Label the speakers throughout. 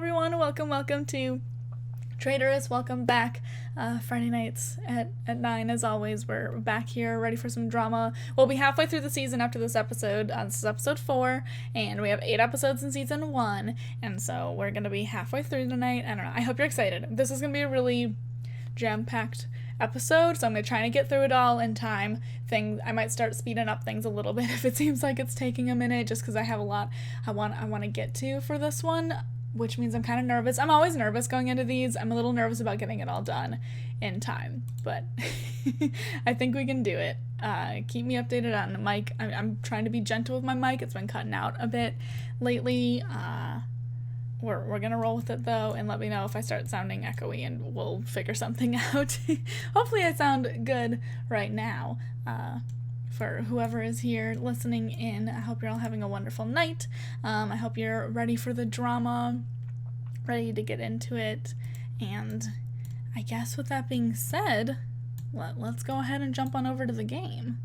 Speaker 1: everyone, welcome to Traitorous. Welcome back. Friday nights at 9 as always. We're back here ready for some drama. We'll be halfway through the season after this episode. This is episode 4 and we have 8 episodes in season 1, and so we're gonna be halfway through tonight. I don't know, I hope you're excited. This is gonna be a really jam-packed episode, so I'm gonna try to get through it all in time. I might start speeding up things a little bit if it seems like it's taking a minute, just because I have a lot I want to get to for this one, which means I'm kind of nervous. I'm always nervous going into these. I'm a little nervous about getting it all done in time, but I think we can do it. Keep me updated on the mic. I'm trying to be gentle with my mic. It's been cutting out a bit lately. We're gonna roll with it though, and let me know if I start sounding echoey and we'll figure something out. Hopefully I sound good right now. For whoever is here listening in, I hope you're all having a wonderful night. I hope you're ready for the drama, ready to get into it, and I guess with that being said, let's go ahead and jump on over to the game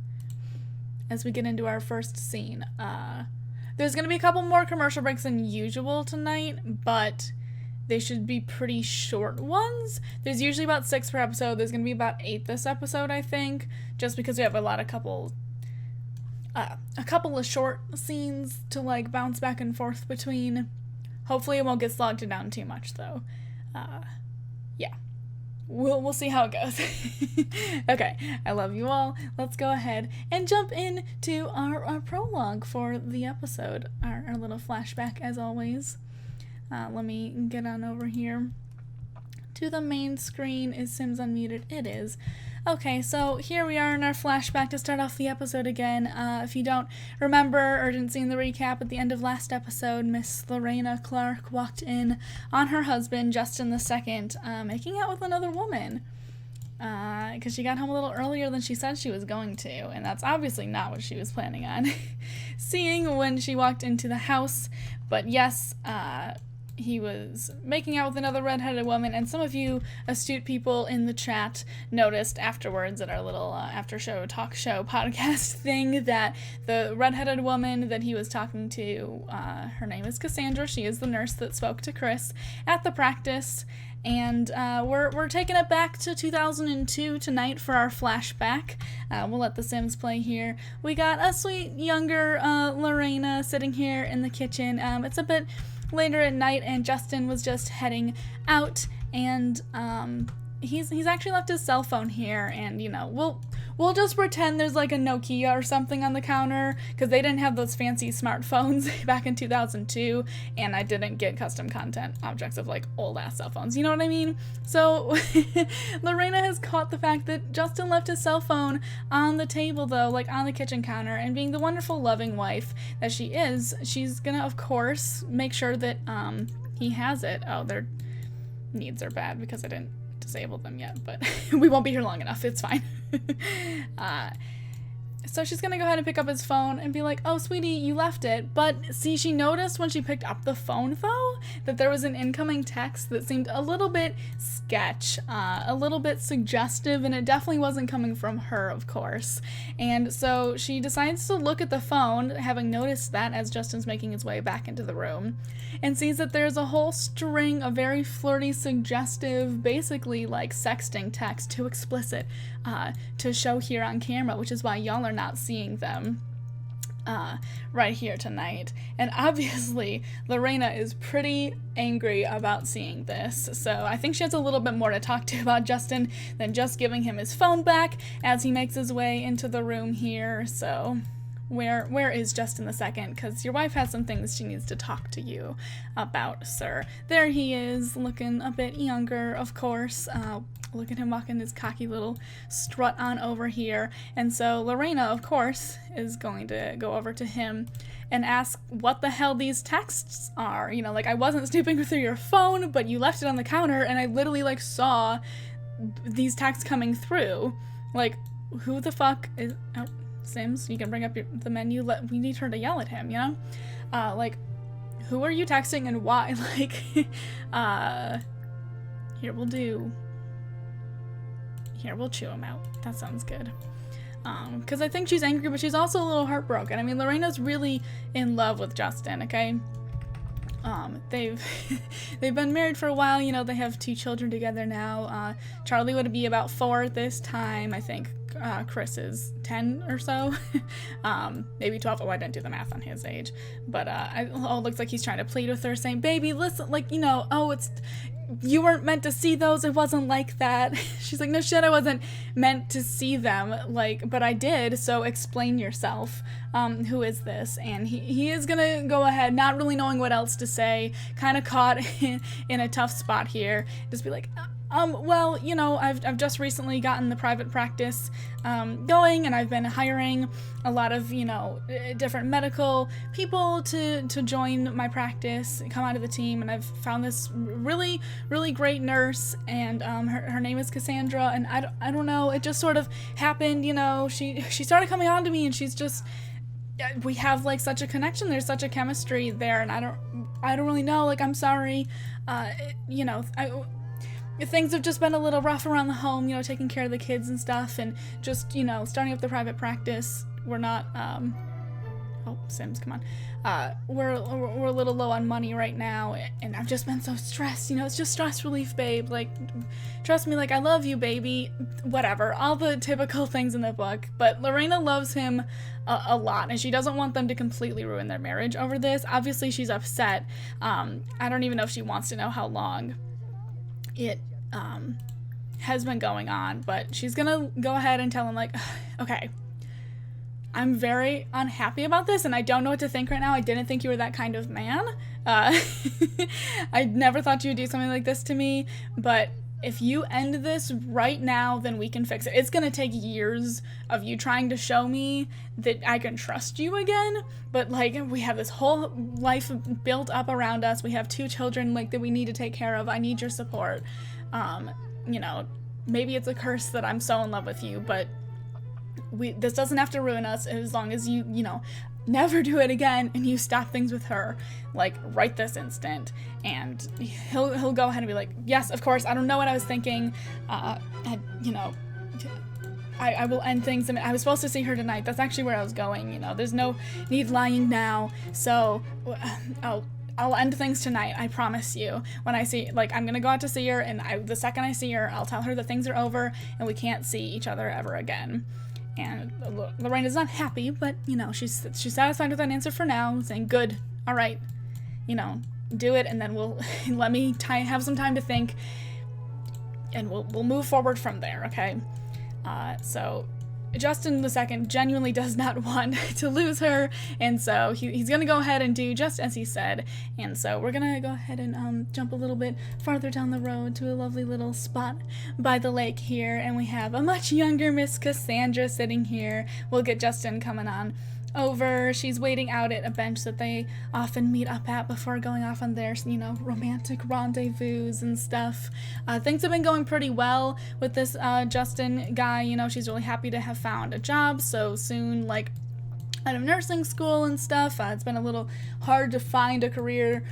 Speaker 1: as we get into our first scene. There's going to be a couple more commercial breaks than usual tonight, but they should be pretty short ones. There's usually about 6 per episode. There's going to be about 8 this episode, I think, just because we have a couple of short scenes to like bounce back and forth between. Hopefully it won't get slogged down too much though. Yeah. We'll see how it goes. Okay, I love you all. Let's go ahead and jump into our prologue for the episode, our little flashback as always. Let me get on over here to the main screen. Is Sims unmuted? It is. Okay, so here we are in our flashback to start off the episode again. If you don't remember or didn't see in the recap, at the end of last episode, Miss Lorena Clark walked in on her husband, Justin II, making out with another woman. Because she got home a little earlier than she said she was going to, and that's obviously not what she was planning on seeing when she walked into the house. But yes, he was making out with another redheaded woman, and some of you astute people in the chat noticed afterwards at our little after-show talk show podcast thing that the redheaded woman that he was talking to, her name is Cassandra. She is the nurse that spoke to Chris at the practice, and we're taking it back to 2002 tonight for our flashback. We'll let the Sims play here. We got a sweet younger Lorena sitting here in the kitchen. It's a bit later at night, and Justin was just heading out, and he's actually left his cell phone here, and you know, we'll just pretend there's like a Nokia or something on the counter, because they didn't have those fancy smartphones back in 2002, and I didn't get custom content objects of like old ass cell phones, you know what I mean? So Lorena has caught the fact that Justin left his cell phone on the table though, like on the kitchen counter, and being the wonderful loving wife that she is, she's gonna of course make sure that he has it. Oh, their needs are bad because I didn't disable them yet, but we won't be here long enough, it's fine. So she's gonna go ahead and pick up his phone and be like, oh sweetie, you left it. But see, she noticed when she picked up the phone though that there was an incoming text that seemed a little bit sketch, a little bit suggestive, and it definitely wasn't coming from her, of course. And so she decides to look at the phone, having noticed that as Justin's making his way back into the room, and sees that there's a whole string of very flirty, suggestive, basically like sexting text, too explicit to show here on camera, which is why y'all are not seeing them right here tonight. And obviously Lorena is pretty angry about seeing this, so I think she has a little bit more to talk to about Justin than just giving him his phone back as he makes his way into the room here. So where is Justin II? Because your wife has some things she needs to talk to you about, sir. There he is, looking a bit younger, of course. Look at him walking his cocky little strut on over here. And so Lorena, of course, is going to go over to him and ask what the hell these texts are. You know, like, I wasn't snooping through your phone, but you left it on the counter, and I literally, like, saw these texts coming through. Like, who the fuck is... Oh, Sims, you can bring up the menu. We need her to yell at him, you know? Like, who are you texting and why? Like, here, we'll chew him out. That sounds good. Because I think she's angry, but she's also a little heartbroken. I mean, Lorena's really in love with Justin, okay? They've they've been married for a while. You know, they have 2 children together now. Charlie would be about 4 at this time. I think Chris is 10 or so. Maybe 12. Oh, I didn't do the math on his age. But it looks like he's trying to plead with her, saying, baby, listen, like, you know, oh, you weren't meant to see those. It wasn't like that. She's like, no shit, I wasn't meant to see them. Like, but I did. So explain yourself. Who is this? And he is gonna go ahead, not really knowing what else to say, kind of caught in a tough spot here. Just be like, well, you know, I've just recently gotten the private practice going, and I've been hiring a lot of, you know, different medical people to join my practice, come out of the team, and I've found this really, really great nurse, and her name is Cassandra, and I don't know, it just sort of happened, you know, she started coming on to me, and she's just, we have like such a connection, there's such a chemistry there, and I don't really know, like, I'm sorry, you know, things have just been a little rough around the home, you know, taking care of the kids and stuff, and just, you know, starting up the private practice. We're not, oh, Sims, come on. We're a little low on money right now, and I've just been so stressed, you know, it's just stress relief, babe, like, trust me, like, I love you, baby, whatever, all the typical things in the book, but Lorena loves him a lot, and she doesn't want them to completely ruin their marriage over this. Obviously, she's upset. I don't even know if she wants to know how long it has been going on, but she's gonna go ahead and tell him, like, okay, I'm very unhappy about this, and I don't know what to think right now. I didn't think you were that kind of man. I never thought you would do something like this to me, but if you end this right now, then we can fix it. It's gonna take years of you trying to show me that I can trust you again, but, like, we have this whole life built up around us. We have 2 children, like, that we need to take care of. I need your support. You know, maybe it's a curse that I'm so in love with you, but this doesn't have to ruin us as long as you know, never do it again, and you stop things with her, like, right this instant. And he'll go ahead and be like, yes, of course, I don't know what I was thinking, you know, I will end things. I mean, I was supposed to see her tonight. That's actually where I was going, you know, there's no need lying now, so I'll end things tonight, I promise you. When I see, like, I'm gonna go out to see her, and the second I see her, I'll tell her that things are over, and we can't see each other ever again. And Lorena's not happy, but, you know, she's satisfied with that answer for now, saying, good, all right, you know, do it, and then we'll let me have some time to think, and we'll move forward from there, okay? So Justin II genuinely does not want to lose her, and so he's gonna go ahead and do just as he said. And so we're gonna go ahead and jump a little bit farther down the road to a lovely little spot by the lake here, and we have a much younger Miss Cassandra sitting here. We'll get Justin coming on over. She's waiting out at a bench that they often meet up at before going off on their, you know, romantic rendezvous and stuff. Things have been going pretty well with this Justin guy. You know, she's really happy to have found a job so soon, like, out of nursing school and stuff. It's been a little hard to find a career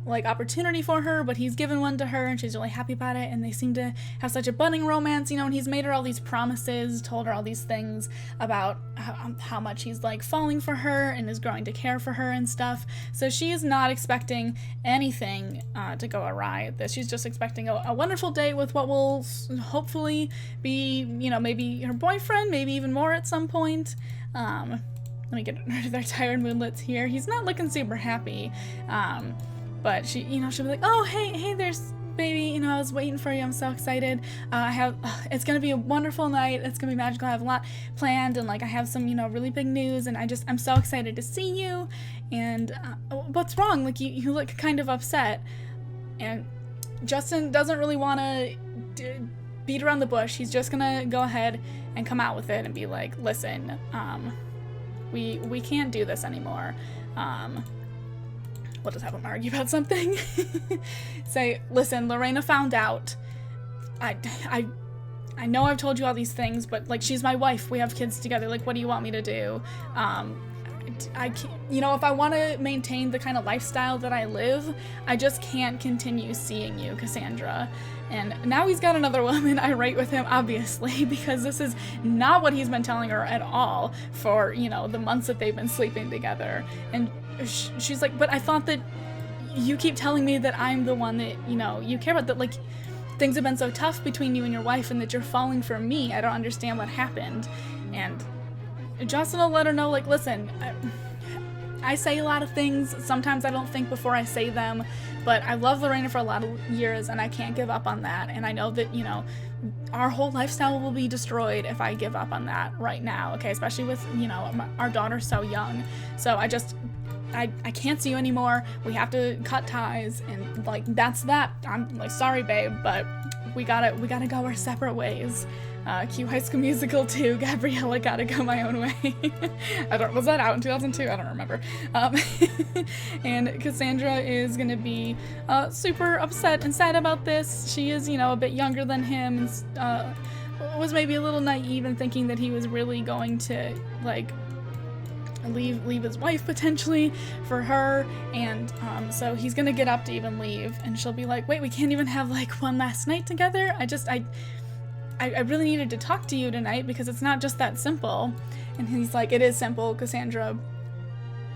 Speaker 1: like opportunity for her, but he's given one to her, and she's really happy about it, and they seem to have such a budding romance, you know, and he's made her all these promises, told her all these things about how much he's, like, falling for her and is growing to care for her and stuff. So she is not expecting anything to go awry at this. She's just expecting a wonderful date with what will hopefully be, you know, maybe her boyfriend, maybe even more at some point. Let me get rid of their tired moonlets here. He's not looking super happy. But she, you know, she'll be like, oh, hey, there's baby, you know, I was waiting for you. I'm so excited. It's going to be a wonderful night. It's going to be magical. I have a lot planned, and, like, I have some, you know, really big news, and I'm so excited to see you. And what's wrong? Like, you look kind of upset. And Justin doesn't really want to beat around the bush. He's just going to go ahead and come out with it and be like, listen, we can't do this anymore. We'll just have them argue about something. Say, listen, Lorena found out. I know I've told you all these things, but, like, she's my wife. We have kids together. Like, what do you want me to do? I can't, you know, if I want to maintain the kind of lifestyle that I live, I just can't continue seeing you, Cassandra. And now he's got another woman irate with him, obviously, because this is not what he's been telling her at all for, you know, the months that they've been sleeping together. And she's like, but I thought that you keep telling me that I'm the one that, you know, you care about, that like things have been so tough between you and your wife and that you're falling for me. I don't understand what happened. And Justin will let her know, like, listen, I say a lot of things. Sometimes I don't think before I say them, but I love Lorena for a lot of years and I can't give up on that. And I know that, you know, our whole lifestyle will be destroyed if I give up on that right now, okay? Especially with, you know, our daughter's so young. So I can't see you anymore. We have to cut ties, and like that's that. I'm like, sorry, babe, but we gotta go our separate ways. Cue High School Musical 2, Gabriella Gotta Go My Own Way. Was that out in 2002? I don't remember. And Cassandra is gonna be super upset and sad about this. She is, you know, a bit younger than him, and was maybe a little naive in thinking that he was really going to, like, leave his wife potentially for her, and so he's gonna get up to even leave, and she'll be like, wait, we can't even have like one last night together? I really needed to talk to you tonight because it's not just that simple. And he's like, it is simple, Cassandra.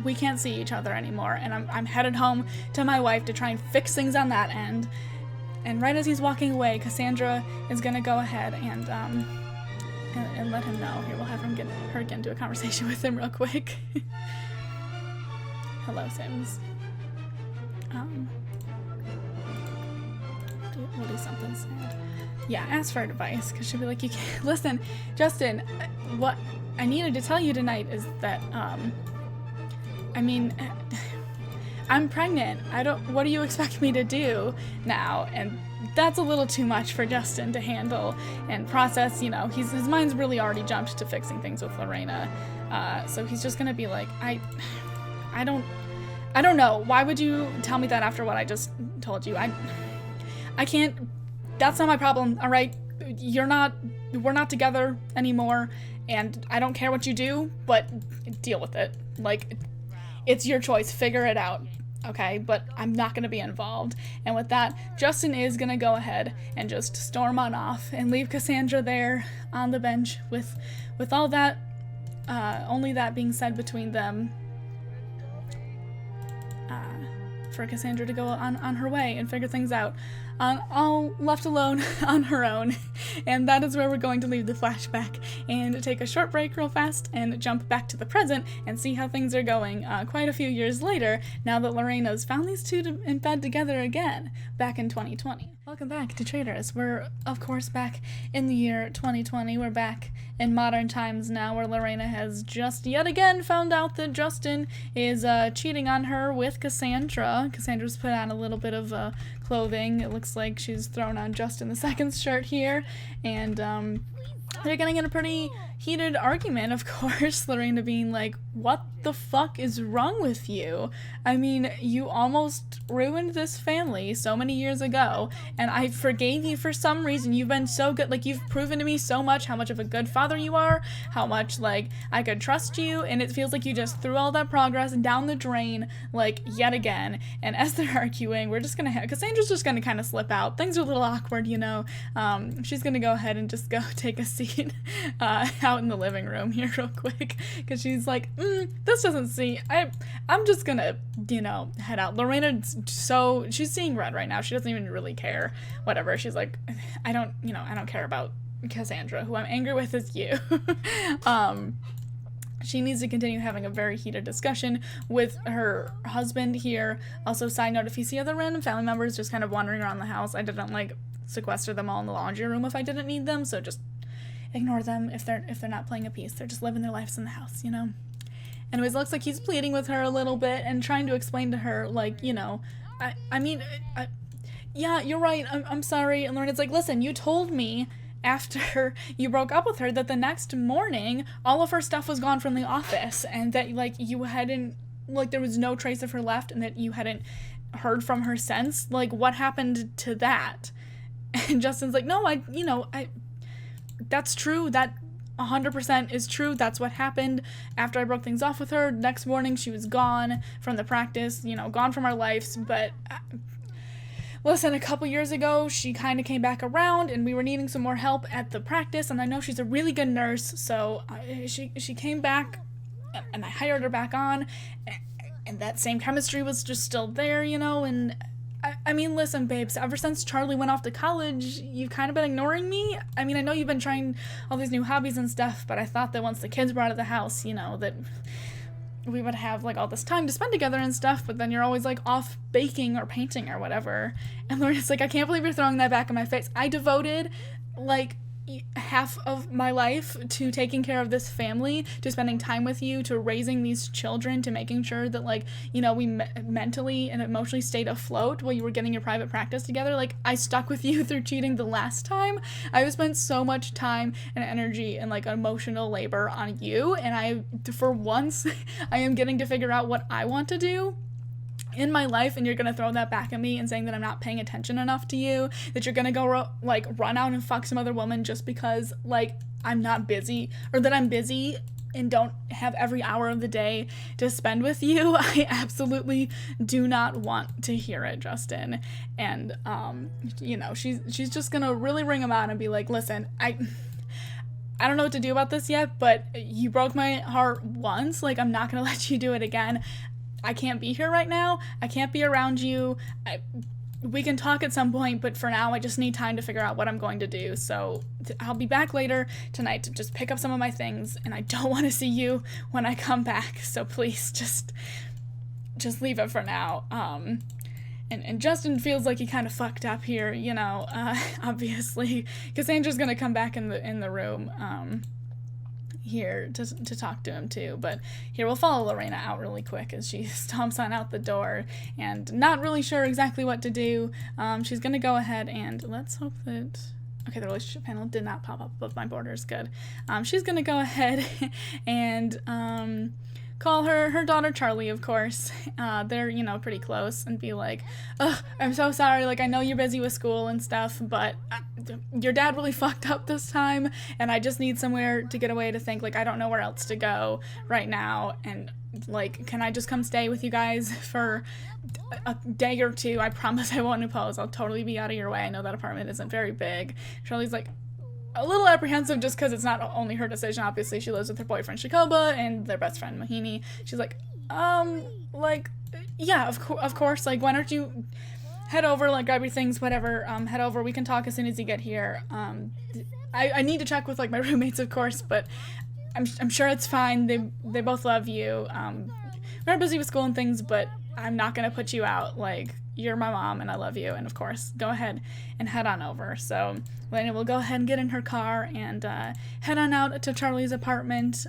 Speaker 1: We can't see each other anymore, and I'm headed home to my wife to try and fix things on that end. And right as he's walking away, Cassandra is gonna go ahead and let him know. Here, we'll have her get into a conversation with him real quick. Hello, Sims. We'll do something sad. Yeah, ask for advice, because she'll be like, you can't, listen, Justin, what I needed to tell you tonight is that, I mean, I'm pregnant. What do you expect me to do now? And that's a little too much for Justin to handle and process, you know. His mind's really already jumped to fixing things with Lorena. So he's just gonna be like, I don't know. Why would you tell me that after what I just told you? I can't, that's not my problem, all right? We're not together anymore, and I don't care what you do, but deal with it. Like, it's your choice, figure it out. Okay, but I'm not going to be involved. And with that, Justin is going to go ahead and just storm on off and leave Cassandra there on the bench with all that, only that being said between them, for Cassandra to go on her way and figure things out, all left alone on her own. And that is where we're going to leave the flashback and take a short break real fast and jump back to the present and see how things are going quite a few years later, now that Lorena's found these two in bed together again back in 2020. Welcome back to Traitorous. We're, of course, back in the year 2020. We're back in modern times now, where Lorena has just yet again found out that Justin is cheating on her with Cassandra. Cassandra's put on a little bit of clothing. It looks like she's thrown on Justin the second's shirt here, and they're getting in a pretty heated argument, of course. Lorena being like, what the fuck is wrong with you? I mean, you almost ruined this family so many years ago, and I forgave you for some reason. You've been so good. Like, you've proven to me so much how much of a good father you are, how much, like, I could trust you, and it feels like you just threw all that progress down the drain, like, yet again. And as they're arguing, we're just gonna have, Cassandra's just gonna kind of slip out. Things are a little awkward, you know. She's gonna go ahead and just go take a seat out in the living room here real quick, because she's like, this doesn't seem, I'm just gonna, you know, head out. Lorena's so, she's seeing red right now. She doesn't even really care. Whatever. She's like, I don't care about Cassandra. Who I'm angry with is you. She needs to continue having a very heated discussion with her husband here. Also, side note, if you see other random family members just kind of wandering around the house, I didn't, like, sequester them all in the laundry room if I didn't need them, so just ignore them if they're not playing a piece. They're just living their lives in the house, you know? Anyways, looks like he's pleading with her a little bit and trying to explain to her, like, you know, yeah, you're right, I'm sorry. And Lorena's like, listen, you told me after you broke up with her that the next morning all of her stuff was gone from the office, and that, like, you hadn't, like, there was no trace of her left, and that you hadn't heard from her since. Like, what happened to that? And Justin's like, no, that's true, that 100% is true. That's what happened after I broke things off with her. Next morning, she was gone from the practice, you know, gone from our lives. But listen, a couple years ago, she kind of came back around, and we were needing some more help at the practice. And I know she's a really good nurse, so she came back, and I hired her back on. that same chemistry was just still there, you know, and I mean, listen, babes, ever since Charlie went off to college, you've kind of been ignoring me. I mean, I know you've been trying all these new hobbies and stuff, but I thought that once the kids were out of the house, you know, that we would have, like, all this time to spend together and stuff, but then you're always, like, off baking or painting or whatever. And Lorena's like, I can't believe you're throwing that back in my face. I devoted, like, half of my life to taking care of this family, to spending time with you, to raising these children, to making sure that, like, you know, we mentally and emotionally stayed afloat while you were getting your private practice together. Like, I stuck with you through cheating the last time. I've spent so much time and energy and, like, emotional labor on you, and for once, I am getting to figure out what I want to do in my life, and you're gonna throw that back at me and saying that I'm not paying attention enough to you, that you're gonna go run out and fuck some other woman just because, like, I'm not busy, or that I'm busy and don't have every hour of the day to spend with you. I absolutely do not want to hear it, Justin. And you know, she's just gonna really ring him out and be like, listen, I don't know what to do about this yet, but you broke my heart once, like, I'm not gonna let you do it again. I can't be here right now. I can't be around you. We can talk at some point, but for now I just need time to figure out what I'm going to do. So I'll be back later tonight to just pick up some of my things, and I don't want to see you when I come back. So please just leave it for now. And Justin feels like he kind of fucked up here, you know, obviously. Cassandra's gonna come back in the room, here to talk to him too, but here we'll follow Lorena out really quick as she stomps on out the door and not really sure exactly what to do. She's gonna go ahead and let's hope that, okay, the relationship panel did not pop up above my borders, good. She's gonna go ahead and call her daughter Charlie, of course. They're, you know, pretty close, and be like, ugh, I'm so sorry, like, I know you're busy with school and stuff, but your dad really fucked up this time, and I just need somewhere to get away to think, like, I don't know where else to go right now, and, like, can I just come stay with you guys for a day or two? I promise I won't oppose. I'll totally be out of your way. I know that apartment isn't very big. Charlie's like, a little apprehensive just because it's not only her decision. Obviously, she lives with her boyfriend Shakoba and their best friend Mohini. She's like, yeah, of course, like, why don't you head over, like, grab your things, whatever, head over, we can talk as soon as you get here. I need to check with, like, my roommates, of course, but I'm sure it's fine. They both love you. We're busy with school and things, but I'm not gonna put you out. Like, you're my mom and I love you, and of course, go ahead and head on over. So Lena will go ahead and get in her car and head on out to Charlie's apartment,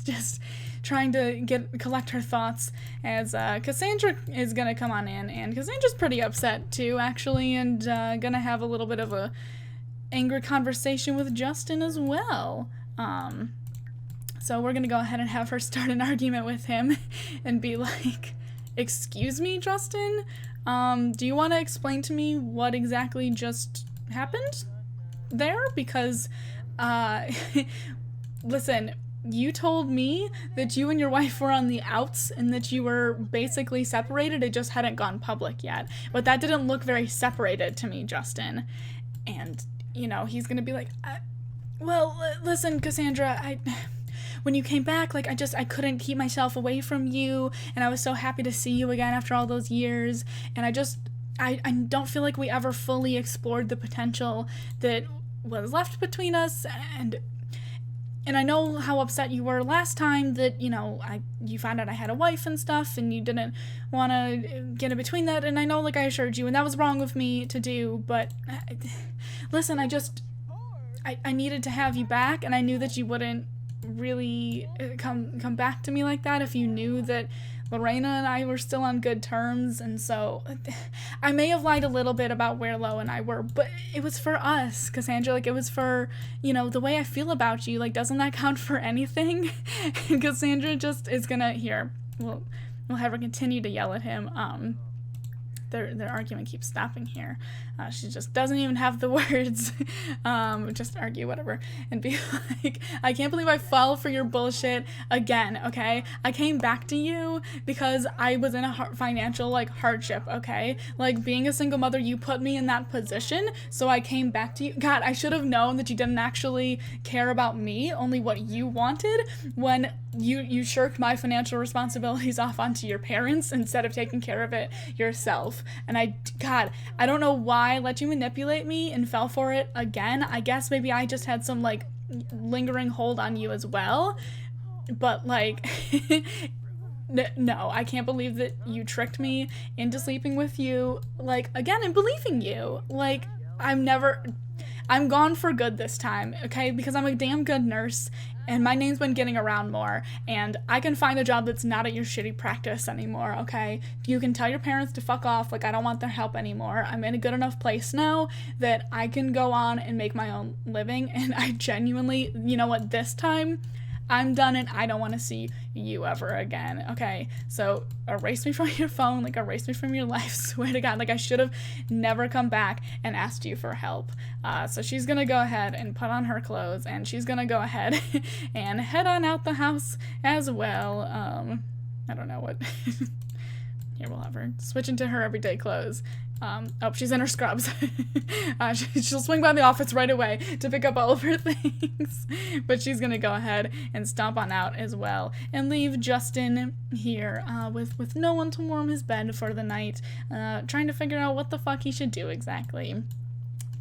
Speaker 1: just trying to collect her thoughts as Cassandra is gonna come on in, and Cassandra's pretty upset too, actually, and gonna have a little bit of a angry conversation with Justin as well. So we're gonna go ahead and have her start an argument with him and be like, excuse me, Justin? Do you want to explain to me what exactly just happened there? Because, listen, you told me that you and your wife were on the outs and that you were basically separated. It just hadn't gone public yet. But that didn't look very separated to me, Justin. And, you know, he's gonna be like, well, listen, Cassandra, when you came back, like, I couldn't keep myself away from you, and I was so happy to see you again after all those years, and I don't feel like we ever fully explored the potential that was left between us, and I know how upset you were last time that, you know, you found out I had a wife and stuff, and you didn't want to get in between that, and I know, like, I assured you, and that was wrong of me to do, but, listen, I needed to have you back, and I knew that you wouldn't really come back to me like that if you knew that Lorena and I were still on good terms, and so I may have lied a little bit about where Lo and I were, but it was for us, Cassandra, like, it was for, you know, the way I feel about you, like, doesn't that count for anything? And Cassandra just is gonna, we'll have her continue to yell at him. Their argument keeps stopping here. She just doesn't even have the words. Just argue, whatever, and be like, I can't believe I fell for your bullshit again, okay? I came back to you because I was in a financial, like, hardship, okay? Like, being a single mother, you put me in that position, so I came back to you. God, I should have known that you didn't actually care about me, only what you wanted, when you shirked my financial responsibilities off onto your parents instead of taking care of it yourself. And God, I don't know why I let you manipulate me and fell for it again. I guess maybe I just had some, like, lingering hold on you as well. But, like, no, I can't believe that you tricked me into sleeping with you, like, again, and believing you. Like, I'm gone for good this time, okay? Because I'm a damn good nurse, and my name's been getting around more, and I can find a job that's not at your shitty practice anymore, okay? You can tell your parents to fuck off, like, I don't want their help anymore. I'm in a good enough place now that I can go on and make my own living, and I genuinely, you know what, this time, I'm done and I don't want to see you ever again, okay? So erase me from your phone, like, erase me from your life, swear to God, like, I should have never come back and asked you for help. So she's gonna go ahead and put on her clothes, and she's gonna go ahead and head on out the house as well. I don't know what... Here, we'll have her switch into her everyday clothes. Oh, she's in her scrubs. She'll swing by the office right away to pick up all of her things. But she's gonna go ahead and stomp on out as well and leave Justin here with no one to warm his bed for the night, trying to figure out what the fuck he should do exactly.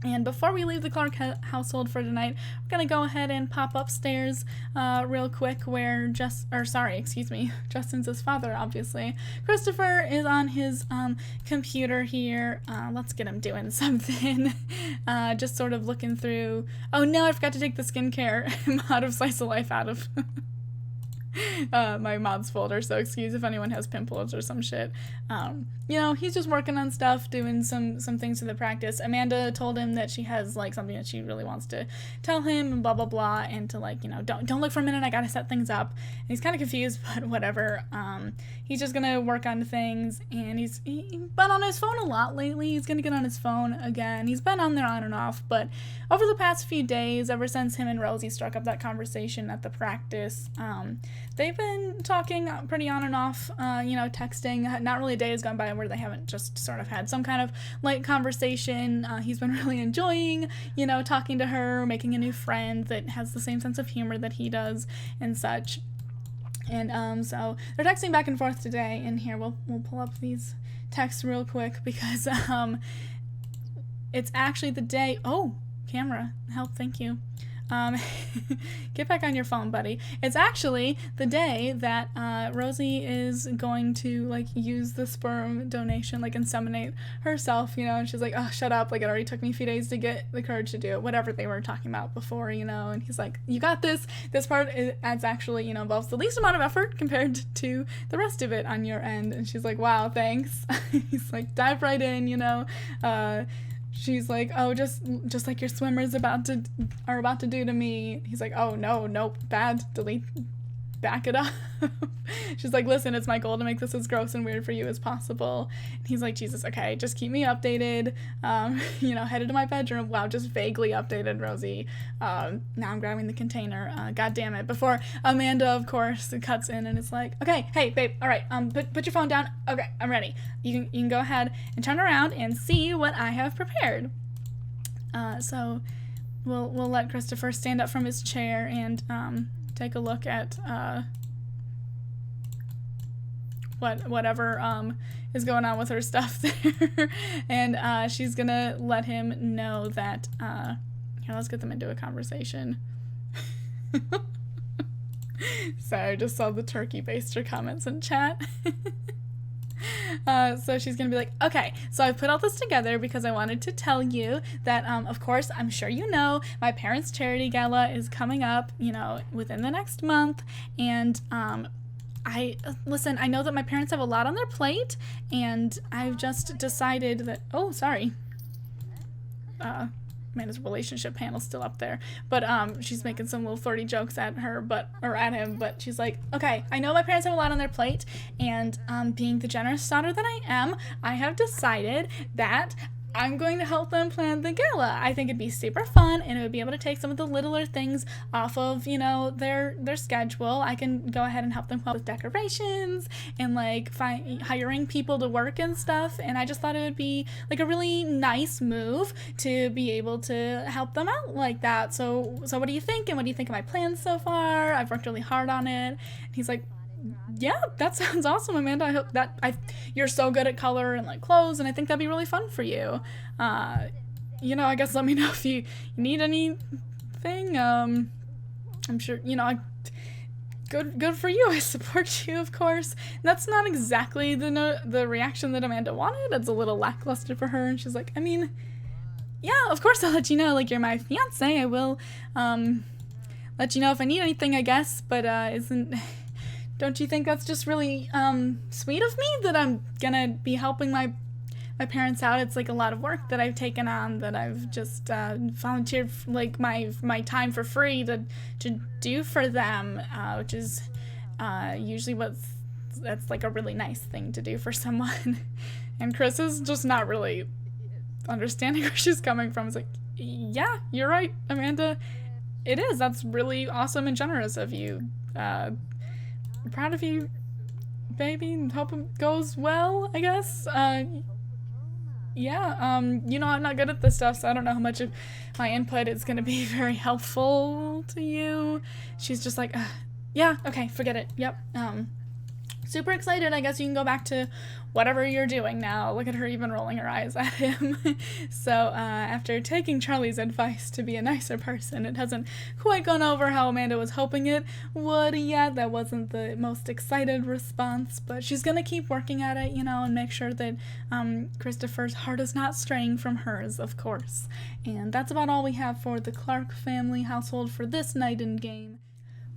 Speaker 1: And before we leave the Clark household for tonight, we're gonna go ahead and pop upstairs real quick where Justin's his father, obviously. Christopher is on his computer here. Let's get him doing something. Just sort of looking through. Oh no, I forgot to take the skincare mod of Slice of Life out of my mods folder, so excuse if anyone has pimples or some shit. You know, he's just working on stuff, doing some things for the practice. Amanda told him that she has, like, something that she really wants to tell him and blah blah blah, and to, like, you know, don't look for a minute, I gotta set things up. And he's kind of confused, but whatever. He's just gonna work on things, and he's been on his phone a lot lately. He's gonna get on his phone again. He's been on there on and off, but over the past few days, ever since him and Rosie struck up that conversation at the practice, they've been talking pretty on and off, you know, texting. Not really a day has gone by where they haven't just sort of had some kind of light conversation. He's been really enjoying, you know, talking to her, making a new friend that has the same sense of humor that he does and such. And so they're texting back and forth today, and here we'll pull up these texts real quick because it's actually the day. Oh, camera help, thank you. Get back on your phone, buddy. It's actually the day that Rosie is going to, like, use the sperm donation, like, inseminate herself, you know, and she's like, oh, shut up, like, it already took me a few days to get the courage to do it, whatever they were talking about before, you know, and he's like, you got this. This part adds actually, you know, involves the least amount of effort compared to the rest of it on your end, and she's like, wow, thanks. He's like, dive right in, you know. She's like, oh, just like your swimmers are about to do to me. He's like, oh, no, nope, bad, delete, back it up. She's like, listen, it's my goal to make this as gross and weird for you as possible. And he's like, Jesus, okay, just keep me updated. You know, headed to my bedroom. Wow, just vaguely updated Rosie. Now I'm grabbing the container. God damn it. Before Amanda, of course, cuts in and it's like, okay, hey, babe, all right, put your phone down. Okay, I'm ready. You can go ahead and turn around and see what I have prepared. So we'll let Christopher stand up from his chair and take a look at whatever is going on with her stuff there. And she's gonna let him know that here, let's get them into a conversation. Sorry, I just saw the turkey baster comments in chat. So she's gonna be like, okay, so I put all this together because I wanted to tell you that, of course, I'm sure you know, my parents' charity gala is coming up, you know, within the next month, and I know that my parents have a lot on their plate, and I've just decided that, oh, sorry, Amanda's relationship panel's still up there, but she's making some little flirty jokes at him, but she's like, okay, I know my parents have a lot on their plate, and being the generous daughter that I am, I have decided that I'm going to help them plan the gala. I think it'd be super fun, and it would be able to take some of the littler things off of, you know, their schedule. I can go ahead and help them come up with decorations and like hiring people to work and stuff. And I just thought it would be like a really nice move to be able to help them out like that. So what do you think? And what do you think of my plans so far? I've worked really hard on it. And he's like, yeah, that sounds awesome, Amanda. I hope that you're so good at color and like clothes, and I think that'd be really fun for you. You know, I guess let me know if you need anything. I'm sure, you know, good for you. I support you, of course. And that's not exactly the reaction that Amanda wanted. It's a little lackluster for her, and she's like, I mean, yeah, of course I'll let you know. Like, you're my fiance. I will let you know if I need anything, I guess. But don't you think that's just really sweet of me that I'm gonna be helping my parents out? It's like a lot of work that I've taken on, that I've just volunteered like my time for free to do for them, which is usually that's like a really nice thing to do for someone. And Chris is just not really understanding where she's coming from. It's like, yeah, you're right, Amanda. It is. That's really awesome and generous of you. Proud of you, baby. Hope it goes well, I guess. Yeah, you know, I'm not good at this stuff, so I don't know how much of my input is gonna be very helpful to you. She's just like, yeah, okay, forget it. Yep. Super excited. I guess you can go back to whatever you're doing now. Look at her even rolling her eyes at him. So after taking Charlie's advice to be a nicer person, it hasn't quite gone over how Amanda was hoping it would yet. That wasn't the most excited response, but she's gonna keep working at it, you know, and make sure that Christopher's heart is not straying from hers, of course. And that's about all we have for the Clark family household for this night in game.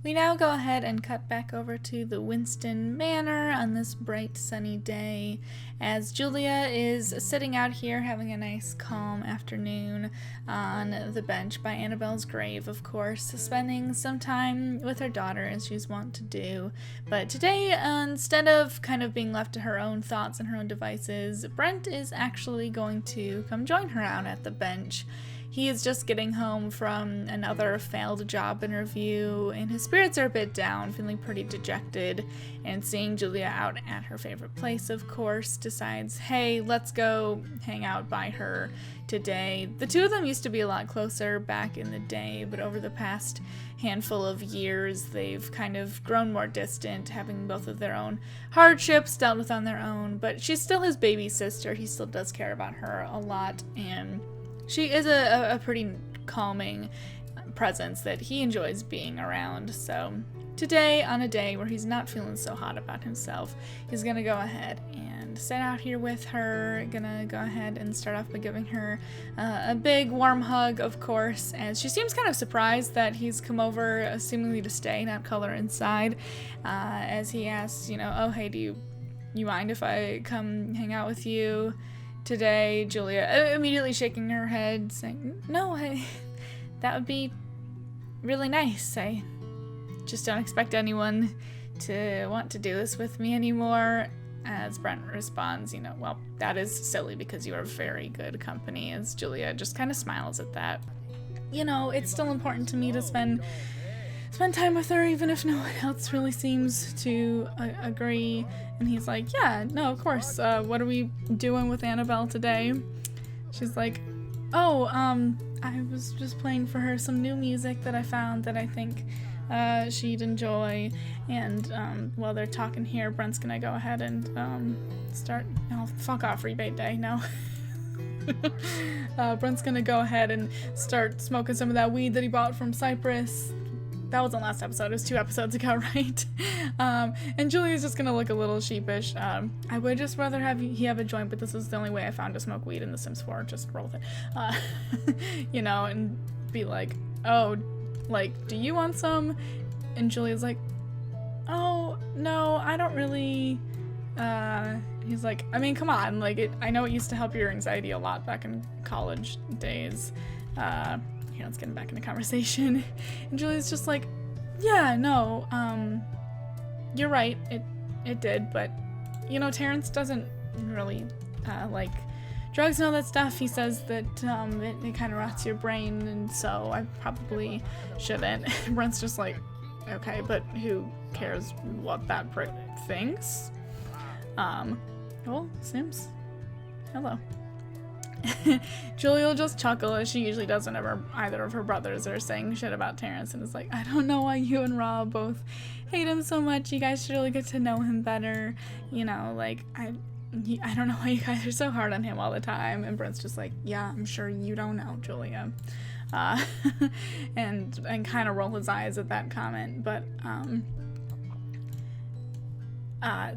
Speaker 1: We now go ahead and cut back over to the Winston Manor on this bright sunny day as Julia is sitting out here having a nice calm afternoon on the bench by Annabelle's grave, of course, spending some time with her daughter as she's wont to do. But today, instead of kind of being left to her own thoughts and her own devices, Brent is actually going to come join her out at the bench. He is just getting home from another failed job interview, and his spirits are a bit down, feeling pretty dejected, and seeing Julia out at her favorite place, of course, decides, hey, let's go hang out by her today. The two of them used to be a lot closer back in the day, but over the past handful of years, they've kind of grown more distant, having both of their own hardships dealt with on their own, but she's still his baby sister. He still does care about her a lot, and she is a pretty calming presence that he enjoys being around. So today, on a day where he's not feeling so hot about himself, he's gonna go ahead and sit out here with her, gonna go ahead and start off by giving her a big warm hug, of course, as she seems kind of surprised that he's come over seemingly to stay, not color inside, as he asks, you know, oh, hey, do you mind if I come hang out with you today? Julia immediately shaking her head, saying, no, that would be really nice. I just don't expect anyone to want to do this with me anymore. As Brent responds, you know, well, that is silly because you are very good company, as Julia just kind of smiles at that. You know, it's still important to me to spend time with her, even if no one else really seems to agree. And he's like, yeah, no, of course. What are we doing with Annabelle today? She's like, oh, I was just playing for her some new music that I found that I think she'd enjoy. And while they're talking here, Brent's gonna go ahead and start. No, fuck off, rebate day. No. Brent's gonna go ahead and start smoking some of that weed that he bought from Cyprus. That wasn't last episode, it was 2 episodes ago, right? And Julia's just gonna look a little sheepish. I would just rather he have a joint, but this is the only way I found to smoke weed in The Sims 4, just roll with it. You know, and be like, oh, like, do you want some? And Julia's like, oh, no, I don't really, he's like, I mean, come on, like, I know it used to help your anxiety a lot back in college days. Here, let's get back into conversation. And Julia's just like, yeah, no, you're right, it did, but, you know, Terrence doesn't really, like drugs and all that stuff. He says that it kind of rots your brain, and so I probably shouldn't. Brent's just like, okay, but who cares what that prick thinks? Well, Sims, hello. Julia will just chuckle, as she usually does whenever either of her brothers are saying shit about Terrence, and is like, I don't know why you and Rob both hate him so much. You guys should really get to know him better. You know, like, I don't know why you guys are so hard on him all the time. And Brent's just like, yeah, I'm sure you don't know, Julia. And kind of roll his eyes at that comment, but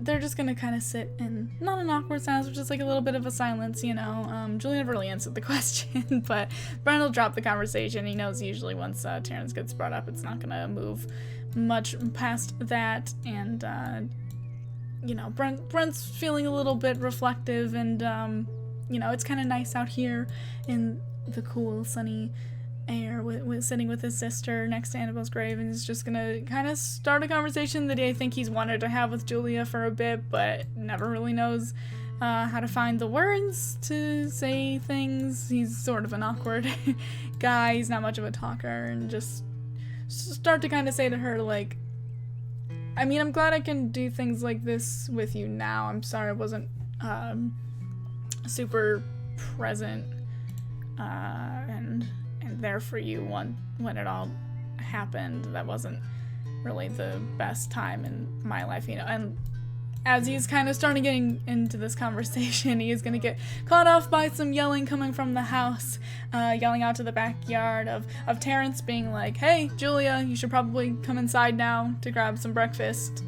Speaker 1: they're just gonna kind of sit in not an awkward silence, which is like a little bit of a silence, you know. Julia never really answered the question, but Brent will drop the conversation. He knows usually once Terrence gets brought up, it's not gonna move much past that, and you know, Brent's feeling a little bit reflective, and you know, it's kind of nice out here in the cool, sunny air with sitting with his sister next to Annabelle's grave, and he's just gonna kind of start a conversation that I think he's wanted to have with Julia for a bit, but never really knows how to find the words to say things. He's sort of an awkward guy. He's not much of a talker, and just start to kind of say to her, like, I mean, I'm glad I can do things like this with you now. I'm sorry I wasn't super present and there for you when it all happened. That wasn't really the best time in my life, you know. And as he's kind of starting getting into this conversation, he is going to get caught off by some yelling coming from the house, yelling out to the backyard of Terrence being like, hey, Julia, you should probably come inside now to grab some breakfast,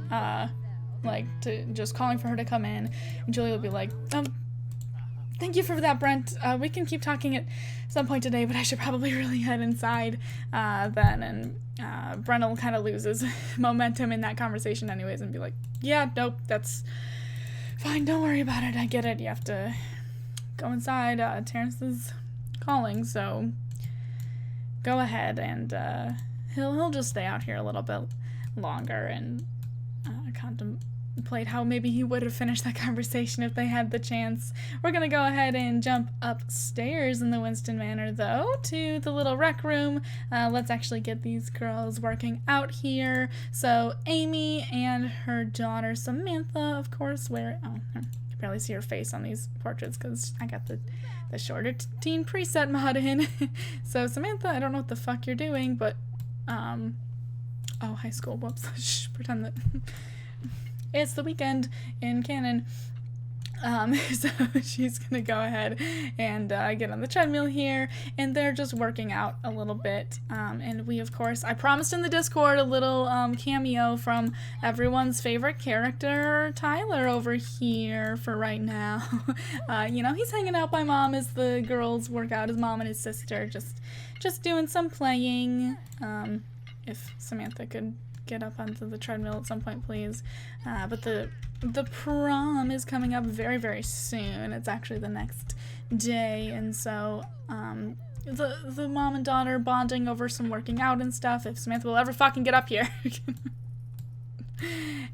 Speaker 1: like, to just calling for her to come in. And Julia will be like, thank you for that, Brent. We can keep talking at some point today, but I should probably really head inside then. And Brent will kind of lose his momentum in that conversation anyways and be like, yeah, nope, that's fine. Don't worry about it. I get it. You have to go inside. Terrence is calling, so go ahead, and he'll just stay out here a little bit longer and contemplate how maybe he would have finished that conversation if they had the chance. We're gonna go ahead and jump upstairs in the Winston Manor, though, to the little rec room. Let's actually get these girls working out here. So Amy and her daughter Samantha, of course, I can barely see her face on these portraits because I got the shorter teen preset mod in. So Samantha, I don't know what the fuck you're doing, but oh, high school, whoops. Shh, pretend that it's the weekend in canon. So she's gonna go ahead and get on the treadmill here, and they're just working out a little bit. And we, of course, I promised in the Discord a little cameo from everyone's favorite character, Tyler, over here for right now. You know, he's hanging out by Mom as the girls work out, his mom and his sister, just doing some playing. If Samantha could get up onto the treadmill at some point, please. But the prom is coming up very, very soon. It's actually the next day, and so the mom and daughter bonding over some working out and stuff, if Samantha will ever fucking get up here.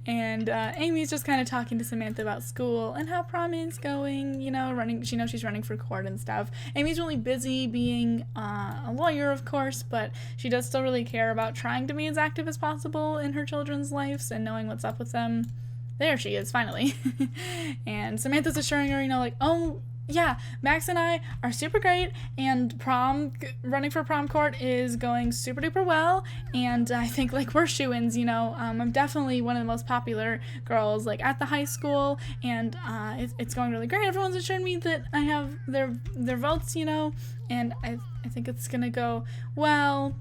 Speaker 1: And Amy's just kind of talking to Samantha about school and how prom is going, you know, she knows she's running for court and stuff. Amy's really busy being a lawyer, of course, but she does still really care about trying to be as active as possible in her children's lives and knowing what's up with them. There she is, finally. And Samantha's assuring her, you know, like, oh, yeah, Max and I are super great, and running for prom court is going super duper well, and I think, like, we're shoo-ins, you know. I'm definitely one of the most popular girls, like, at the high school, and it's going really great. Everyone's assured me that I have their votes, you know, and I think it's gonna go well.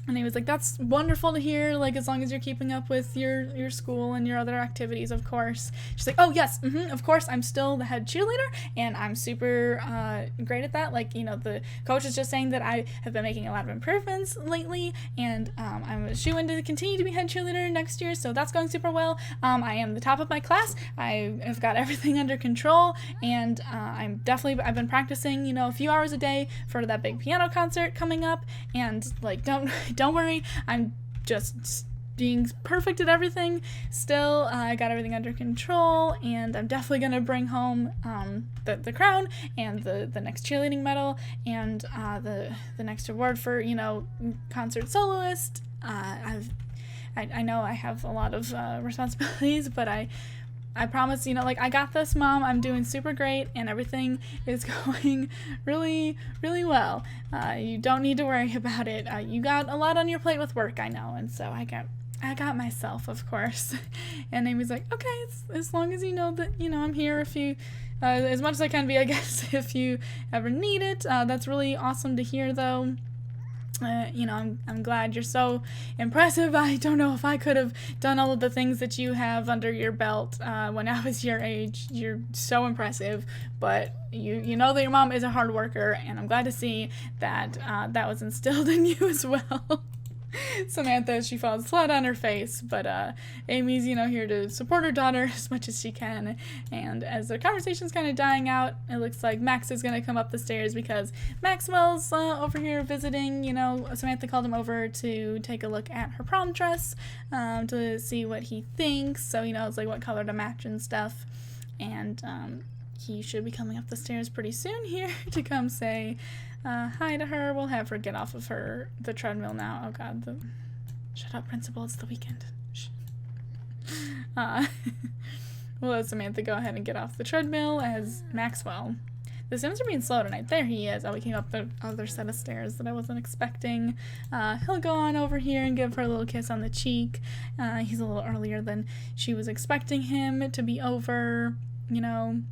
Speaker 1: And he was like, that's wonderful to hear, like, as long as you're keeping up with your school and your other activities, of course. She's like, oh, yes, of course, I'm still the head cheerleader, and I'm super great at that. Like, you know, the coach is just saying that I have been making a lot of improvements lately, and I'm a shoo-in to continue to be head cheerleader next year, so that's going super well. I am the top of my class. I have got everything under control, and I've been practicing, you know, a few hours a day for that big piano concert coming up, and, like, don't worry, I'm just being perfect at everything. Still, I got everything under control, and I'm definitely gonna bring home the crown and the next cheerleading medal and the next award for, you know, concert soloist. I know I have a lot of responsibilities, but I promise, you know, like, I got this, Mom. I'm doing super great, and everything is going really, really well. You don't need to worry about it. You got a lot on your plate with work, I know, and so I got myself, of course. And Amy's like, okay, as long as you know that, you know, I'm here if you, as much as I can be, I guess, if you ever need it. That's really awesome to hear, though. You know, I'm glad you're so impressive. I don't know if I could have done all of the things that you have under your belt when I was your age. You're so impressive, but you know that your mom is a hard worker, and I'm glad to see that that was instilled in you as well. Samantha, she falls flat on her face, but Amy's, you know, here to support her daughter as much as she can. And as their conversation's kind of dying out, it looks like Max is going to come up the stairs because Maxwell's over here visiting. You know, Samantha called him over to take a look at her prom dress to see what he thinks, so he knows, like, what color to match and stuff. And he should be coming up the stairs pretty soon here to come say hi to her. We'll have her get off of the treadmill now. Oh god, shut up, principal, it's the weekend. We'll let Samantha go ahead and get off the treadmill as Maxwell. The Sims are being slow tonight. There he is. Oh, we came up the other set of stairs that I wasn't expecting. He'll go on over here and give her a little kiss on the cheek. He's a little earlier than she was expecting him to be over, you know.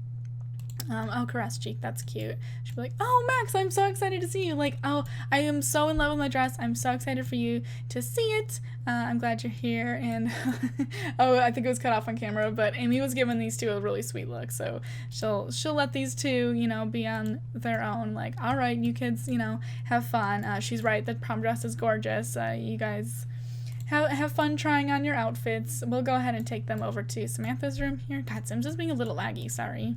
Speaker 1: Oh, caress cheek, that's cute. She'll be like, oh, Max, I'm so excited to see you. Like, oh, I am so in love with my dress. I'm so excited for you to see it. I'm glad you're here. And, oh, I think it was cut off on camera, but Amy was giving these two a really sweet look. So she'll let these two, you know, be on their own. Like, all right, you kids, you know, have fun. She's right, the prom dress is gorgeous. You guys have fun trying on your outfits. We'll go ahead and take them over to Samantha's room here. God, Sims is being a little laggy, sorry.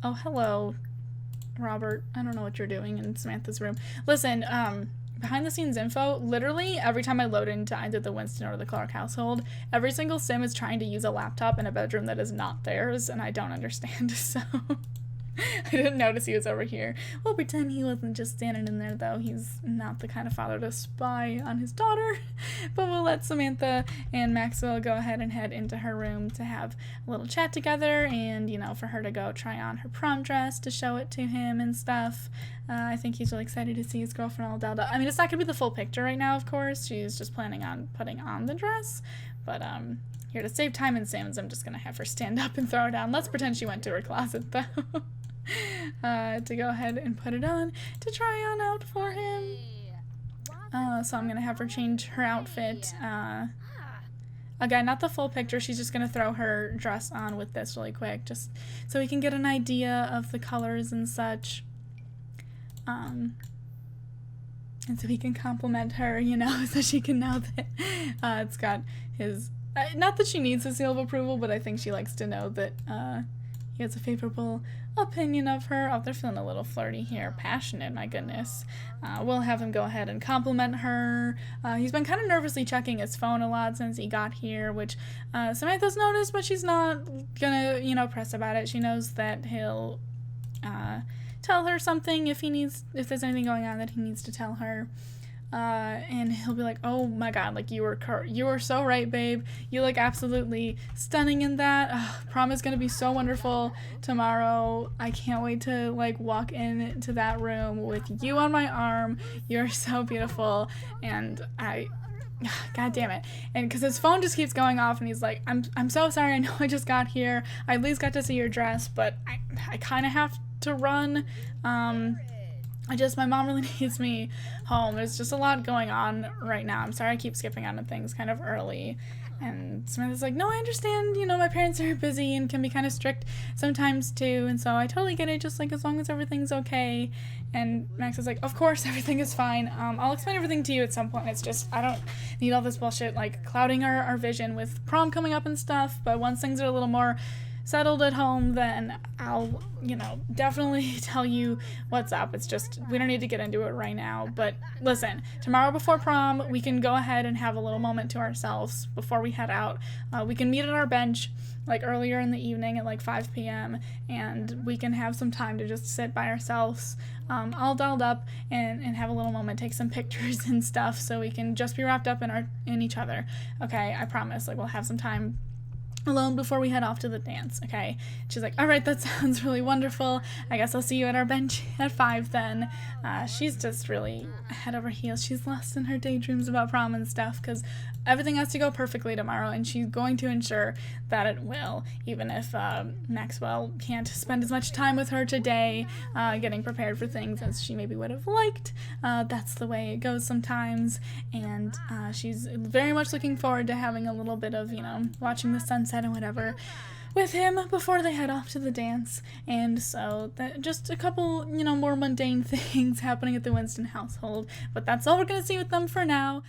Speaker 1: Oh, hello, Robert. I don't know what you're doing in Samantha's room. Listen, behind the scenes info, literally every time I load into either the Winston or the Clark household, every single Sim is trying to use a laptop in a bedroom that is not theirs, and I don't understand, so I didn't notice he was over here. We'll pretend he wasn't just standing in there, though. He's not the kind of father to spy on his daughter. But we'll let Samantha and Maxwell go ahead and head into her room to have a little chat together and, you know, for her to go try on her prom dress to show it to him and stuff. I think he's really excited to see his girlfriend all dolled up. I mean, it's not going to be the full picture right now, of course. She's just planning on putting on the dress. But, here to save time in Sims, I'm just going to have her stand up and throw it down. Let's pretend she went to her closet, though. To go ahead and put it on to try on out for him. So I'm gonna have her change her outfit. Again, not the full picture. She's just gonna throw her dress on with this really quick, just so we can get an idea of the colors and such. And so he can compliment her, you know, so she can know that it's got his. Not that she needs a seal of approval, but I think she likes to know that he has a favorable opinion of her. Oh, they're feeling a little flirty here. Passionate, my goodness. We'll have him go ahead and compliment her. He's been kind of nervously checking his phone a lot since he got here, which Samantha's noticed, but she's not gonna, you know, press about it. She knows that he'll tell her something if there's anything going on that he needs to tell her. And he'll be like, oh my god, like, you were so right, babe. You look absolutely stunning in that. Prom is gonna be so wonderful tomorrow. I can't wait to, like, walk into that room with you on my arm. You're so beautiful. And god damn it. And because his phone just keeps going off and he's like, I'm so sorry, I know I just got here. I at least got to see your dress, but I kind of have to run. My mom really needs me home. There's just a lot going on right now. I'm sorry I keep skipping on to things kind of early. And Samantha's like, no, I understand, you know, my parents are busy and can be kind of strict sometimes too, and so I totally get it, just, like, as long as everything's okay. And Max is like, of course, everything is fine. I'll explain everything to you at some point. It's just, I don't need all this bullshit, like, clouding our vision with prom coming up and stuff, but once things are a little more settled at home, then I'll, you know, definitely tell you what's up. It's just, we don't need to get into it right now. But listen, tomorrow before prom, we can go ahead and have a little moment to ourselves before we head out. We can meet at our bench, like earlier in the evening at like 5 p.m. and we can have some time to just sit by ourselves, all dolled up, and have a little moment, take some pictures and stuff, so we can just be wrapped up in each other. Okay, I promise. Like, we'll have some time alone before we head off to the dance. Okay, she's like, all right, that sounds really wonderful. I guess I'll see you at our bench at 5 then. She's just really head over heels. She's lost in her daydreams about prom and stuff, because everything has to go perfectly tomorrow, and she's going to ensure that it will, even if Maxwell can't spend as much time with her today getting prepared for things as she maybe would have liked. That's the way it goes sometimes, and she's very much looking forward to having a little bit of, you know, watching the sunset and whatever with him before they head off to the dance. And so that just a couple, you know, more mundane things happening at the Winston household, but that's all we're gonna see with them for now.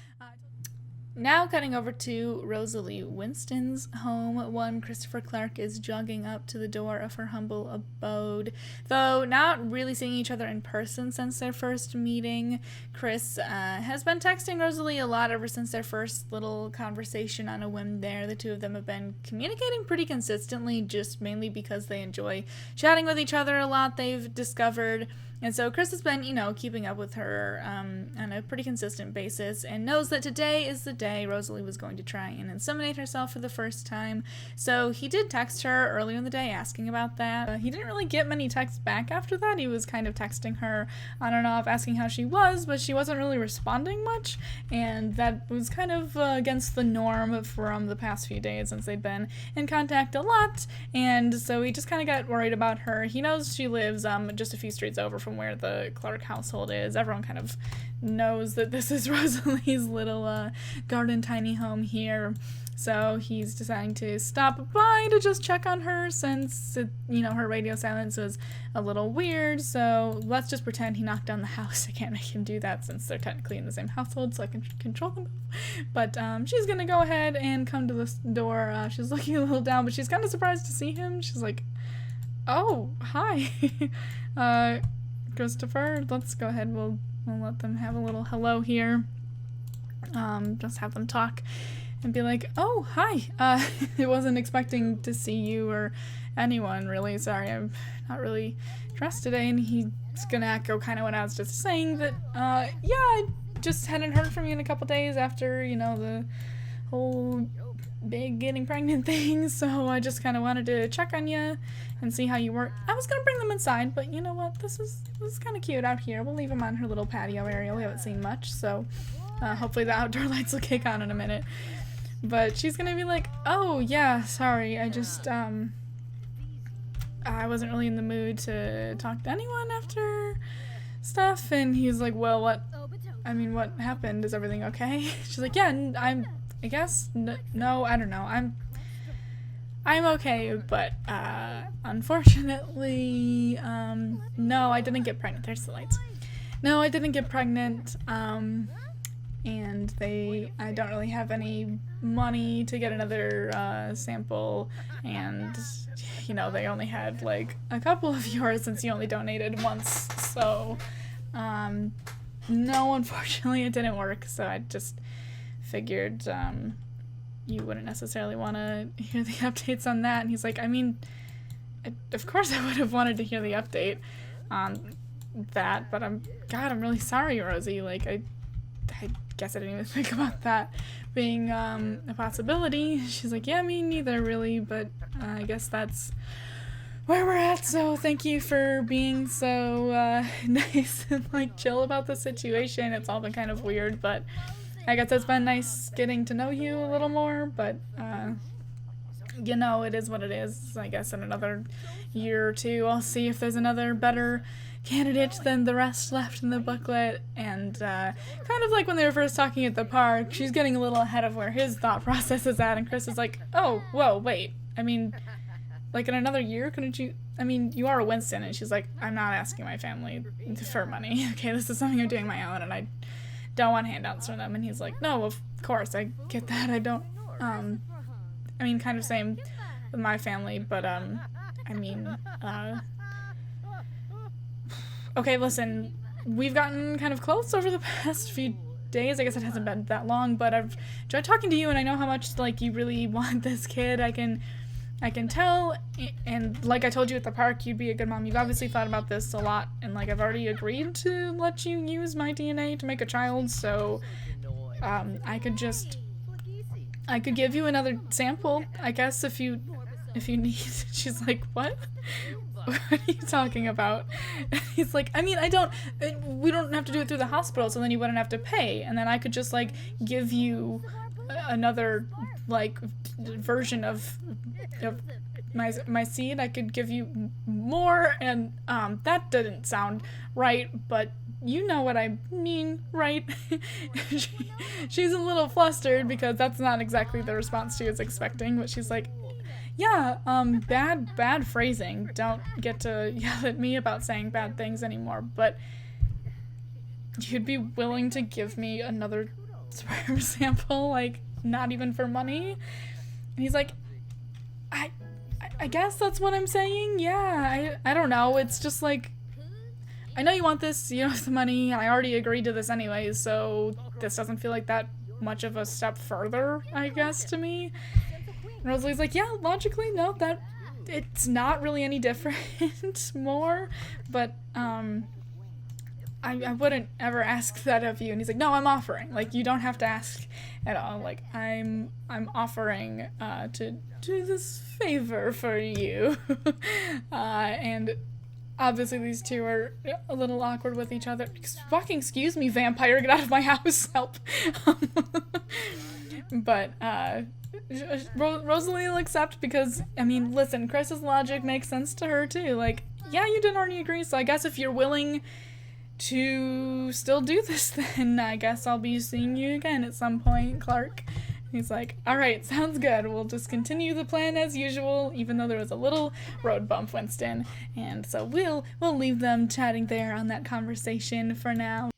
Speaker 1: Now cutting over to Rosalie Winston's home. One Christopher Clark is jogging up to the door of her humble abode. Though not really seeing each other in person since their first meeting, Chris has been texting Rosalie a lot ever since their first little conversation on a whim there. The two of them have been communicating pretty consistently, just mainly because they enjoy chatting with each other a lot, they've discovered. And so Chris has been, you know, keeping up with her on a pretty consistent basis, and knows that today is the day Rosalie was going to try and inseminate herself for the first time. So he did text her earlier in the day asking about that. He didn't really get many texts back after that. He was kind of texting her on and off, asking how she was, but she wasn't really responding much, and that was kind of against the norm from the past few days since they'd been in contact a lot. And so he just kind of got worried about her. He knows she lives just a few streets over from where the Clark household is. Everyone kind of knows that this is Rosalie's little garden tiny home here. So he's deciding to stop by to just check on her since, you know, her radio silence was a little weird. So let's just pretend he knocked down the house. I can't make him do that since they're technically in the same household, so I can control them. But she's gonna go ahead and come to this door. She's looking a little down, but she's kind of surprised to see him. She's like, oh, hi. Christopher, let's go ahead. We'll let them have a little hello here. Just have them talk and be like, oh, hi. I wasn't expecting to see you or anyone, really. Sorry, I'm not really dressed today. And he's gonna echo kind of what I was just saying, that, yeah, I just hadn't heard from you in a couple days after, you know, the whole big getting pregnant thing, so I just kind of wanted to check on you and see how you were. I was gonna bring them inside, but you know what, this is kind of cute out here. We'll leave them on her little patio area. We haven't seen much, so hopefully the outdoor lights will kick on in a minute. But she's gonna be like, oh yeah, sorry, I just I wasn't really in the mood to talk to anyone after stuff. And he's like, well, what happened? Is everything okay? She's like, yeah, I guess, no, I don't know, I'm okay, but, unfortunately, no, I didn't get pregnant. There's the lights. No, I didn't get pregnant, and I don't really have any money to get another, sample, and, you know, they only had, like, a couple of yours since you only donated once, so, no, unfortunately, it didn't work, so I just figured you wouldn't necessarily want to hear the updates on that. And he's like, I mean, of course I would have wanted to hear the update on that, but I'm really sorry, Rosie. Like, I guess I didn't even think about that being a possibility. She's like, yeah, me neither, really, but I guess that's where we're at, so thank you for being so nice and, like, chill about the situation. It's all been kind of weird, but I guess it's been nice getting to know you a little more, but, you know, it is what it is. I guess in another year or two, I'll see if there's another better candidate than the rest left in the booklet. And, kind of like when they were first talking at the park, she's getting a little ahead of where his thought process is at, and Chris is like, oh, whoa, wait, I mean, like, in another year, couldn't you, I mean, you are a Winston, and she's like, I'm not asking my family for money, okay, this is something I'm doing my own, and I don't want handouts from them. And he's like, no, of course, I get that. I don't, I mean, kind of same with my family, but, I mean, okay, listen, we've gotten kind of close over the past few days. I guess it hasn't been that long, but I've enjoyed talking to you, and I know how much, like, you really want this kid. I can tell, and like I told you at the park, you'd be a good mom. You've obviously thought about this a lot, and, like, I've already agreed to let you use my DNA to make a child, so, I could give you another sample, I guess, if you need. She's like, what? What are you talking about? And he's like, I mean, we don't have to do it through the hospital, so then you wouldn't have to pay, and then I could just, like, give you another, like, version of my seed. I could give you more, and, that didn't sound right, but you know what I mean, right? She's a little flustered because that's not exactly the response she was expecting, but she's like, yeah, bad phrasing. Don't get to yell at me about saying bad things anymore, but you'd be willing to give me another sperm sample, like, not even for money? And he's like, I guess that's what I'm saying, yeah, I don't know, it's just like, I know you want this, you know, the money, I already agreed to this anyway, so this doesn't feel like that much of a step further, I guess, to me. And Rosalie's like, yeah, logically, no, that, it's not really any different more, but, I wouldn't ever ask that of you. And he's like, no, I'm offering, like, you don't have to ask at all, like, I'm offering, to do this favor for you. And obviously these two are a little awkward with each other. Fucking excuse me, vampire, get out of my house, help. But, Rosalie will accept because, I mean, listen, Chris's logic makes sense to her too. Like, yeah, you didn't already agree, so I guess if you're willing to still do this, then I guess I'll be seeing you again at some point, Clark. He's like, alright, sounds good. We'll just continue the plan as usual, even though there was a little road bump, Winston. And so we'll leave them chatting there on that conversation for now.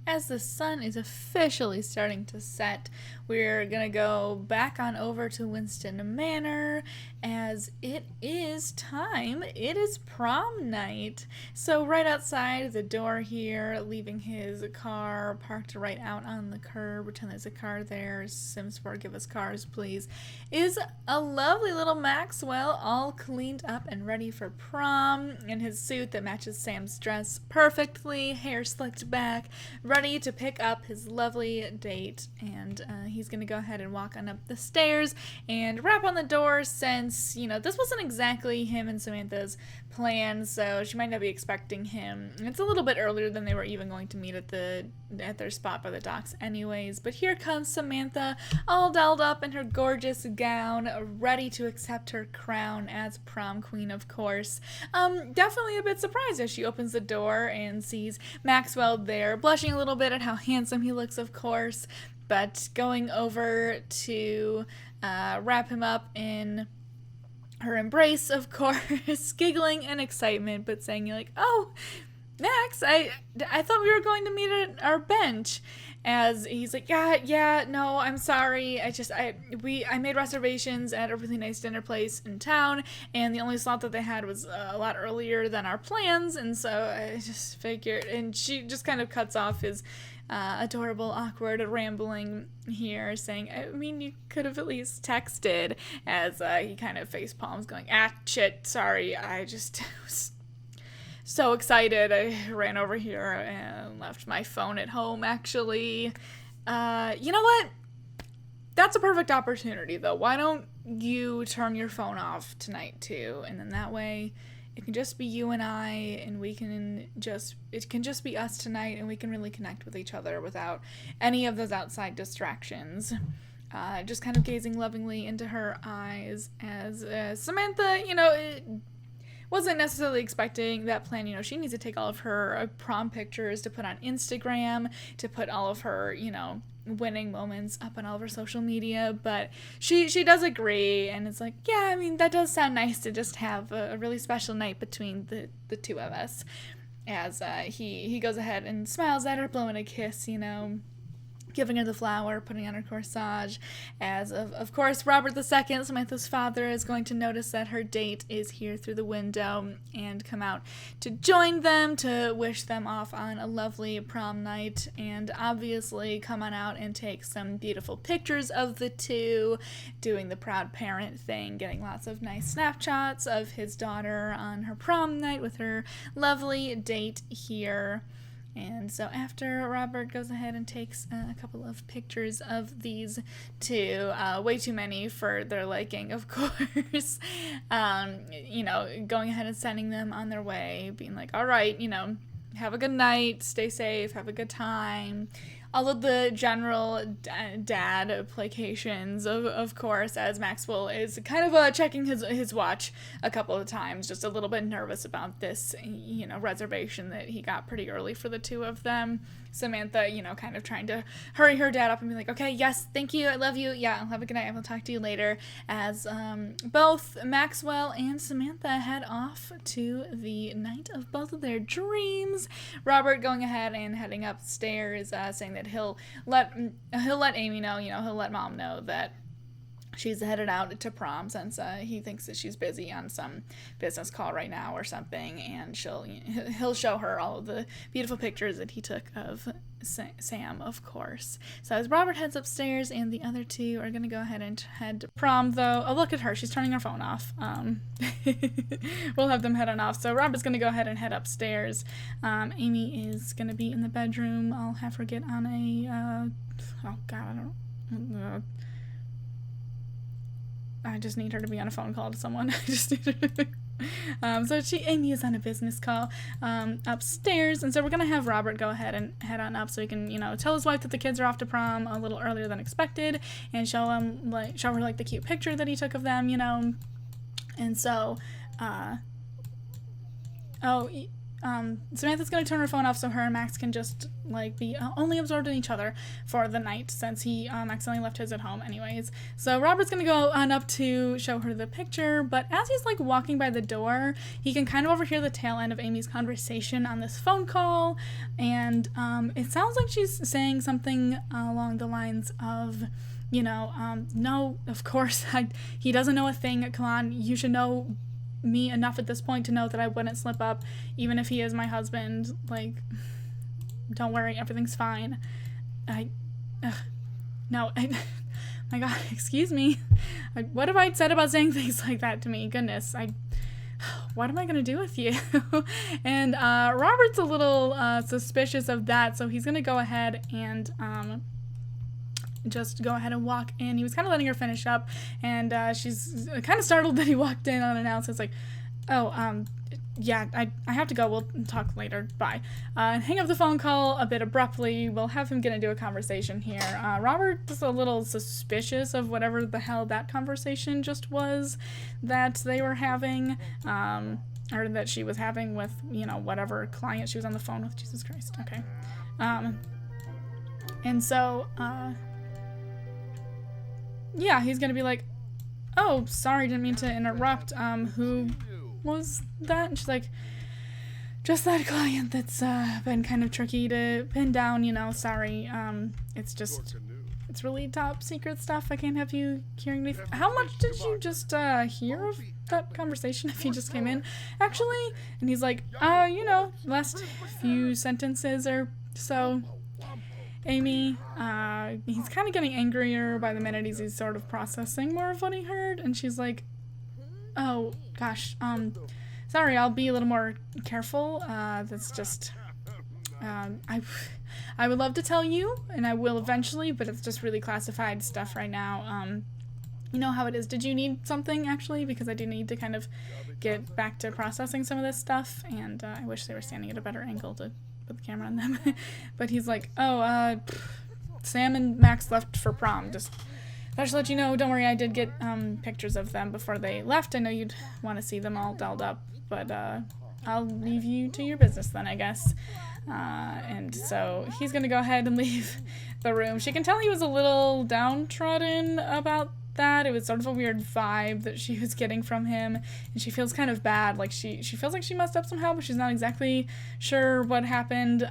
Speaker 1: As the sun is officially starting to set, we're gonna go back on over to Winston Manor as it is time. It is prom night. So right outside the door here, leaving his car parked right out on the curb, pretend there's a car there, Sims 4 give us cars please, is a lovely little Maxwell, all cleaned up and ready for prom in his suit that matches Sam's dress perfectly, hair slicked back, ready to pick up his lovely date, and he's gonna go ahead and walk on up the stairs and rap on the door since, you know, this wasn't exactly him and Samantha's plan, so she might not be expecting him. It's a little bit earlier than they were even going to meet at their spot by the docks anyways, but here comes Samantha, all dolled up in her gorgeous gown, ready to accept her crown as prom queen, of course. Definitely a bit surprised as she opens the door and sees Maxwell there, blushing a little bit at how handsome he looks, of course, but going over to wrap him up in her embrace, of course, giggling in excitement, but saying, like, oh, Max, I thought we were going to meet at our bench. As he's like, yeah, no, I'm sorry. I made reservations at a really nice dinner place in town, and the only slot that they had was a lot earlier than our plans, and so I just figured, and she just kind of cuts off his adorable, awkward rambling here, saying, I mean, you could have at least texted, as he kind of face palms, going, shit, sorry, I just was so excited, I ran over here and left my phone at home, actually. You know what? That's a perfect opportunity, though. Why don't you turn your phone off tonight, too? And then that way, it can just be you and I, and it can just be us tonight, and we can really connect with each other without any of those outside distractions. Just kind of gazing lovingly into her eyes as Samantha, you know, wasn't necessarily expecting that plan. You know, she needs to take all of her prom pictures to put on Instagram, to put all of her, you know, winning moments up on all of her social media, but she does agree, and it's like, yeah, I mean, that does sound nice to just have a really special night between the two of us, as he goes ahead and smiles at her, blowing a kiss, you know, giving her the flower, putting on her corsage, as of course Robert II, Samantha's father, is going to notice that her date is here through the window and come out to join them, to wish them off on a lovely prom night, and obviously come on out and take some beautiful pictures of the two, doing the proud parent thing, getting lots of nice snapshots of his daughter on her prom night with her lovely date here. And so after Robert goes ahead and takes a couple of pictures of these two, way too many for their liking, of course, you know, going ahead and sending them on their way, being like, all right, you know, have a good night, stay safe, have a good time. All of the general dad placations, of course, as Maxwell is kind of checking his watch a couple of times, just a little bit nervous about this, you know, reservation that he got pretty early for the two of them. Samantha, you know, kind of trying to hurry her dad up and be like, okay, yes, thank you, I love you, yeah, I'll have a good night, I'll talk to you later, as both Maxwell and Samantha head off to the night of both of their dreams. Robert going ahead and heading upstairs, saying that he'll let Amy know, you know, he'll let mom know that she's headed out to prom, since he thinks that she's busy on some business call right now or something, and he'll show her all of the beautiful pictures that he took of Sam, of course. So as Robert heads upstairs, and the other two are going to go ahead and head to prom, though. Oh, look at her. She's turning her phone off. We'll have them head on off. So Robert's going to go ahead and head upstairs. Amy is going to be in the bedroom. I'll have her get on a... oh, God, I don't... I just need her to be on a phone call to someone. I just need her so Amy is on a business call upstairs, and so we're gonna have Robert go ahead and head on up so he can, you know, tell his wife that the kids are off to prom a little earlier than expected, and show her like the cute picture that he took of them, you know. And so Samantha's gonna turn her phone off so her and Max can just like be only absorbed in each other for the night, since he accidentally left his at home anyways. So Robert's gonna go on up to show her the picture, but as he's like walking by the door, he can kind of overhear the tail end of Amy's conversation on this phone call, and it sounds like she's saying something along the lines of, you know, no, of course, he doesn't know a thing, come on, you should know me enough at this point to know that I wouldn't slip up, even if he is my husband. Like, don't worry, everything's fine. My God, excuse me. What have I said about saying things like that to me? Goodness, what am I gonna do with you? And Robert's a little suspicious of that, so he's gonna go ahead and just go ahead and walk in. He was kind of letting her finish up, and she's kind of startled that he walked in unannounced. It's like, oh, yeah, I have to go. We'll talk later. Bye. And hang up the phone call a bit abruptly. We'll have him get into a conversation here. Robert's a little suspicious of whatever the hell that conversation just was that they were having, or that she was having with, you know, whatever client she was on the phone with. Jesus Christ. Okay. And so, yeah, he's gonna be like, oh, sorry, didn't mean to interrupt, who was that? And she's like, just that client that's been kind of tricky to pin down, you know, sorry, it's really top secret stuff, I can't have you hearing me. How much did you just hear of that conversation if you just came in, actually? And he's like, you know, last few sentences or so. Amy, he's kind of getting angrier by the minute he's sort of processing more of what he heard, and she's like, oh, gosh, sorry, I'll be a little more careful, that's just, I would love to tell you, and I will eventually, but it's just really classified stuff right now. You know how it is. Did you need something, actually? Because I do need to kind of get back to processing some of this stuff, and I wish they were standing at a better angle to put the camera on them. But he's like, oh, Sam and Max left for prom. Just to let you know, don't worry, I did get pictures of them before they left. I know you'd want to see them all dolled up, but I'll leave you to your business then, I guess. And so he's gonna go ahead and leave the room. She can tell he was a little downtrodden about that. It was sort of a weird vibe that she was getting from him, and she feels kind of bad, like she feels like she messed up somehow, but she's not exactly sure what happened.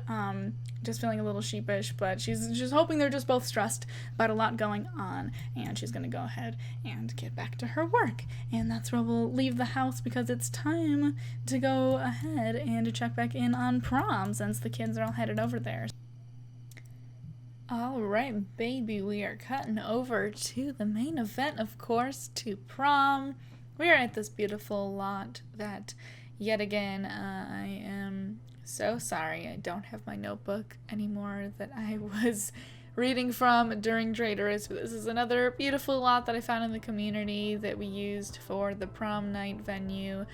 Speaker 1: just feeling a little sheepish, but she's hoping they're just both stressed about a lot going on, and she's gonna go ahead and get back to her work. And that's where we'll leave the house, because it's time to go ahead and to check back in on prom, since the kids are all headed over there. Alright, baby, we are cutting over to the main event, of course, to prom. We are at this beautiful lot that, yet again, I am so sorry I don't have my notebook anymore that I was reading from during Traitorous, but this is another beautiful lot that I found in the community that we used for the prom night venue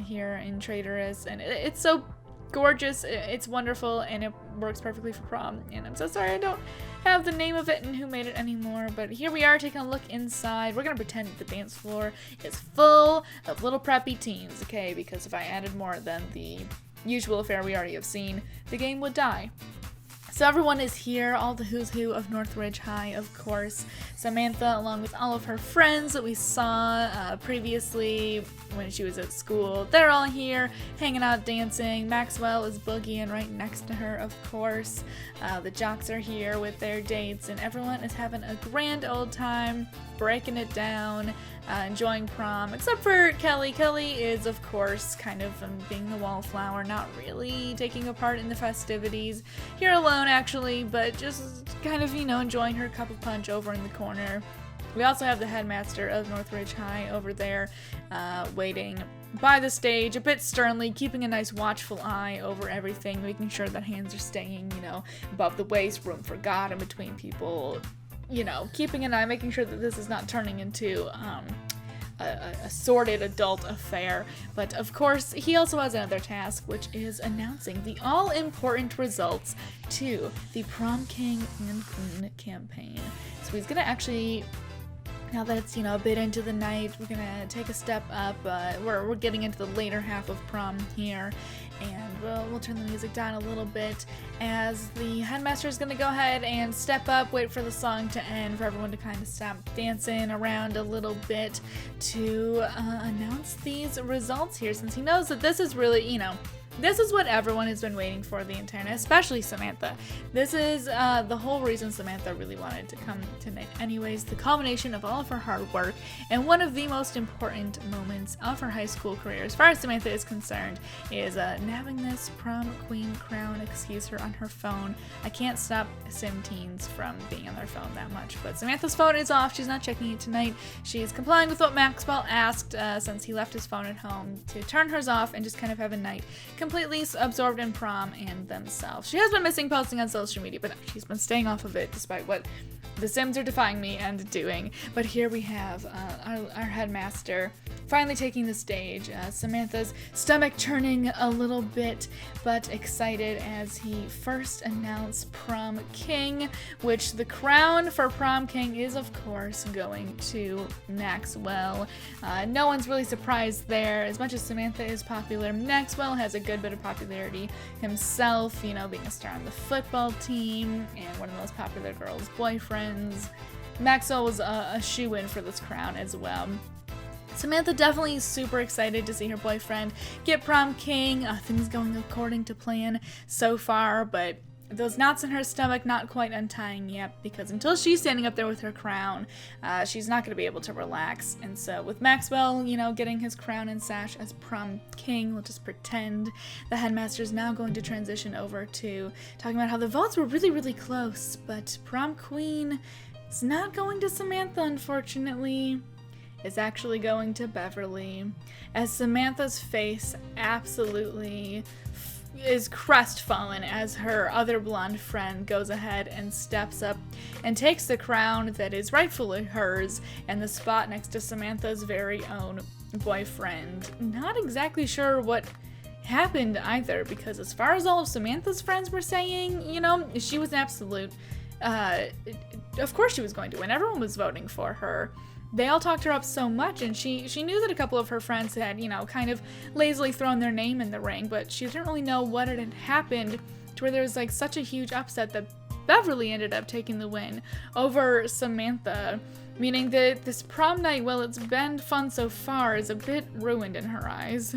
Speaker 1: here in Traitorous, and it's so gorgeous, it's wonderful, and it works perfectly for prom. And I'm so sorry I don't have the name of it and who made it anymore, but here we are taking a look inside. We're gonna pretend that the dance floor is full of little preppy teens, okay? Because if I added more than the usual affair we already have seen, the game would die. So everyone is here, all the who's who of Northridge High, of course. Samantha, along with all of her friends that we saw previously when she was at school, they're all here, hanging out, dancing. Maxwell is boogieing right next to her, of course. The jocks are here with their dates, and everyone is having a grand old time, breaking it down, enjoying prom, except for Kelly. Kelly is, of course, kind of being the wallflower, not really taking a part in the festivities. Here alone, actually, but just kind of, enjoying her cup of punch over in the corner. We also have the headmaster of Northridge High over there, waiting by the stage, a bit sternly, keeping a nice watchful eye over everything, making sure that hands are staying, above the waist, room for God in between people, keeping an eye, making sure that this is not turning into a sordid adult affair. But of course, he also has another task, which is announcing the all-important results to the Prom King and Queen campaign. So he's gonna actually, now that it's, a bit into the night, we're gonna take a step up. We're getting into the later half of prom here, and we'll turn the music down a little bit as the headmaster is gonna go ahead and step up, wait for the song to end, for everyone to kind of stop dancing around a little bit to announce these results here, since he knows that this is really, this is what everyone has been waiting for the entire night, especially Samantha. This is the whole reason Samantha really wanted to come tonight anyways, the culmination of all of her hard work, and one of the most important moments of her high school career, as far as Samantha is concerned, is nabbing this prom queen crown, excuse her, on her phone. I can't stop sim teens from being on their phone that much, but Samantha's phone is off. She's not checking it tonight. She's complying with what Maxwell asked, since he left his phone at home, to turn hers off and just kind of have a night completely absorbed in prom and themselves. She has been missing posting on social media, but she's been staying off of it despite what the Sims are defying me and doing. But here we have our headmaster finally taking the stage. Samantha's stomach churning a little bit, but excited as he first announced Prom King, which the crown for Prom King is, of course, going to Maxwell. No one's really surprised there. As much as Samantha is popular, Maxwell has a good bit of popularity himself, being a star on the football team and one of the most popular girls' boyfriends. Maxwell was a shoo-in for this crown as well. Samantha definitely super excited to see her boyfriend get Prom King. Things going according to plan so far, but those knots in her stomach not quite untying yet, because until she's standing up there with her crown, she's not going to be able to relax. And so with Maxwell, getting his crown and sash as Prom King, we'll just pretend the headmaster is now going to transition over to talking about how the votes were really, really close, but Prom Queen is not going to Samantha, unfortunately. Is actually going to Beverly, as Samantha's face absolutely is crestfallen as her other blonde friend goes ahead and steps up and takes the crown that is rightfully hers and the spot next to Samantha's very own boyfriend. Not exactly sure what happened either, because as far as all of Samantha's friends were saying, she was an absolute, of course she was going to win. Everyone was voting for her. They all talked her up so much, and she knew that a couple of her friends had, kind of lazily thrown their name in the ring, but she didn't really know what had happened to where there was, such a huge upset that Beverly ended up taking the win over Samantha, meaning that this prom night, while it's been fun so far, is a bit ruined in her eyes.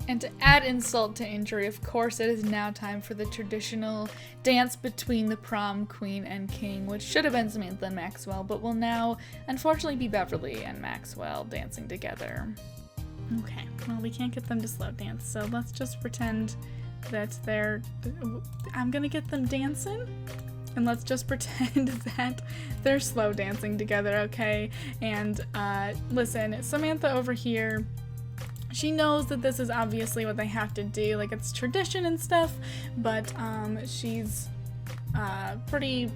Speaker 1: And to add insult to injury, of course, it is now time for the traditional dance between the prom queen and king, which should have been Samantha and Maxwell, but will now, unfortunately, be Beverly and Maxwell dancing together. Okay, well, we can't get them to slow dance, so let's just pretend that I'm gonna get them dancing, and let's just pretend that they're slow dancing together, okay? And, listen, Samantha over here, she knows that this is obviously what they have to do, like it's tradition and stuff, but she's pretty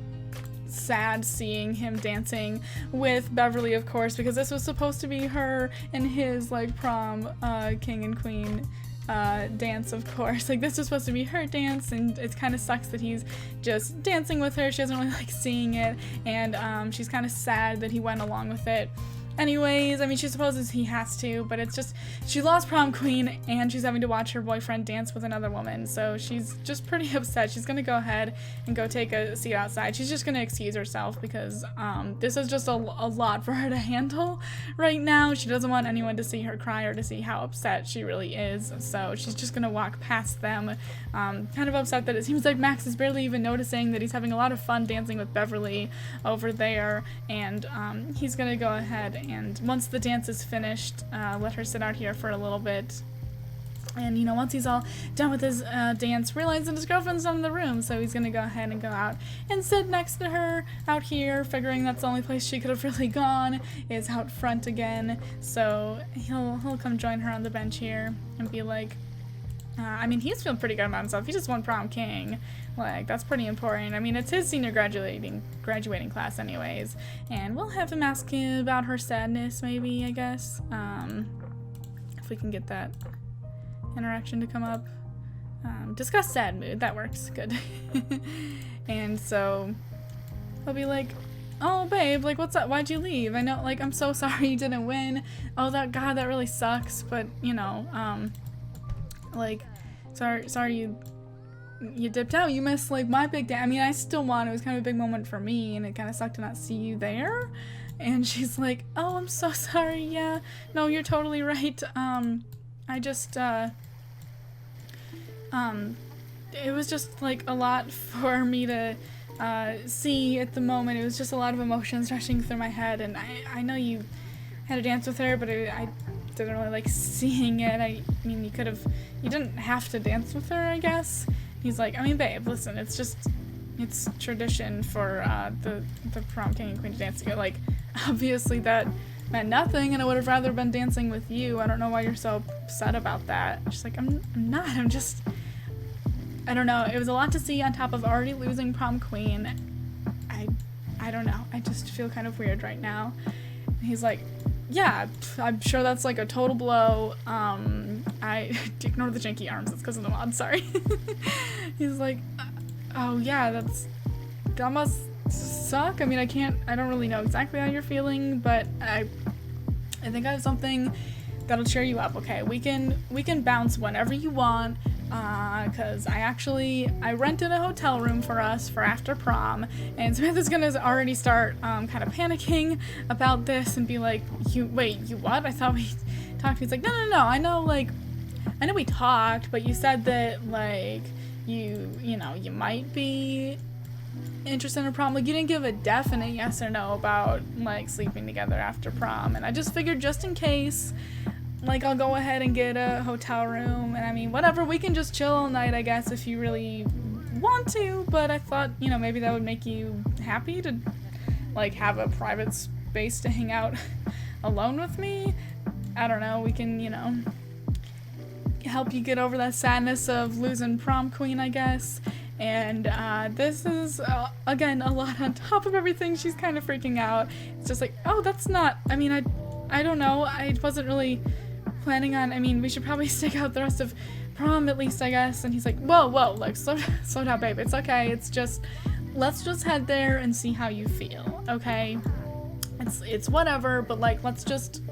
Speaker 1: sad seeing him dancing with Beverly, of course, because this was supposed to be her and his like prom king and queen dance, of course. Like this was supposed to be her dance, and it kind of sucks that he's just dancing with her. She doesn't really like seeing it, and she's kind of sad that he went along with it. Anyways, I mean, she supposes he has to, but it's just, she lost prom queen and she's having to watch her boyfriend dance with another woman, so she's just pretty upset. She's gonna go ahead and go take a seat outside. She's just gonna excuse herself because this is just a lot for her to handle right now. She doesn't want anyone to see her cry or to see how upset she really is, so she's just gonna walk past them, kind of upset that it seems like Max is barely even noticing that he's having a lot of fun dancing with Beverly over there, and he's gonna go ahead and once the dance is finished, let her sit out here for a little bit. And, you know, once he's all done with his dance, realize that his girlfriend's not in the room, so he's gonna go ahead and go out and sit next to her out here, figuring that's the only place she could have really gone is out front again. So he'll come join her on the bench here and be like, I mean, he's feeling pretty good about himself. He just won prom king. Like, that's pretty important. I mean, it's his senior graduating class anyways. And we'll have him ask him about her sadness, maybe, I guess. If we can get that interaction to come up. Discuss sad mood. That works. Good. And so he'll be like, oh, babe, like, what's up? Why'd you leave? I know, like, I'm so sorry you didn't win. Oh, God, that really sucks. But, you know, like, sorry you dipped out. You missed, like, my big day. I mean, I still won. It was kind of a big moment for me, and it kind of sucked to not see you there. And she's like, oh, I'm so sorry. Yeah, no, you're totally right. I just, it was just, like, a lot for me to, see at the moment. It was just a lot of emotions rushing through my head, and I know you had a dance with her, but I didn't really like seeing it. I mean, you didn't have to dance with her, I guess. He's like, I mean, babe, listen, it's tradition for the prom king and queen to dance together. Like, obviously that meant nothing, and I would have rather been dancing with you. I don't know why you're so upset about that. She's like, I'm not. I don't know. It was a lot to see on top of already losing prom queen. I don't know. I just feel kind of weird right now. And he's like, yeah, I'm sure that's like a total blow. I ignore the janky arms, it's because of the mod, sorry. He's like, oh yeah, that must suck. I mean, I don't really know exactly how you're feeling, but I think I have something that'll cheer you up, okay? We can bounce whenever you want, because I rented a hotel room for us for after prom, and Samantha's gonna already start kind of panicking about this and be like, you what? I thought we talked. He's like, no, I know we talked, but you said that, like, you might be interested in a prom. Like, you didn't give a definite yes or no about, like, sleeping together after prom, and I just figured just in case, like, I'll go ahead and get a hotel room, and I mean, whatever, we can just chill all night, I guess, if you really want to, but I thought, you know, maybe that would make you happy to, like, have a private space to hang out alone with me. I don't know, we can, you know, help you get over that sadness of losing prom queen, I guess. And this is, again, a lot on top of everything. She's kind of freaking out. It's just like, oh, that's not, I mean, I don't know. I wasn't really planning on, I mean, we should probably stick out the rest of prom at least, I guess. And he's like, whoa, like, slow down, babe. It's okay. It's just, let's just head there and see how you feel, okay? It's whatever, but, like, let's just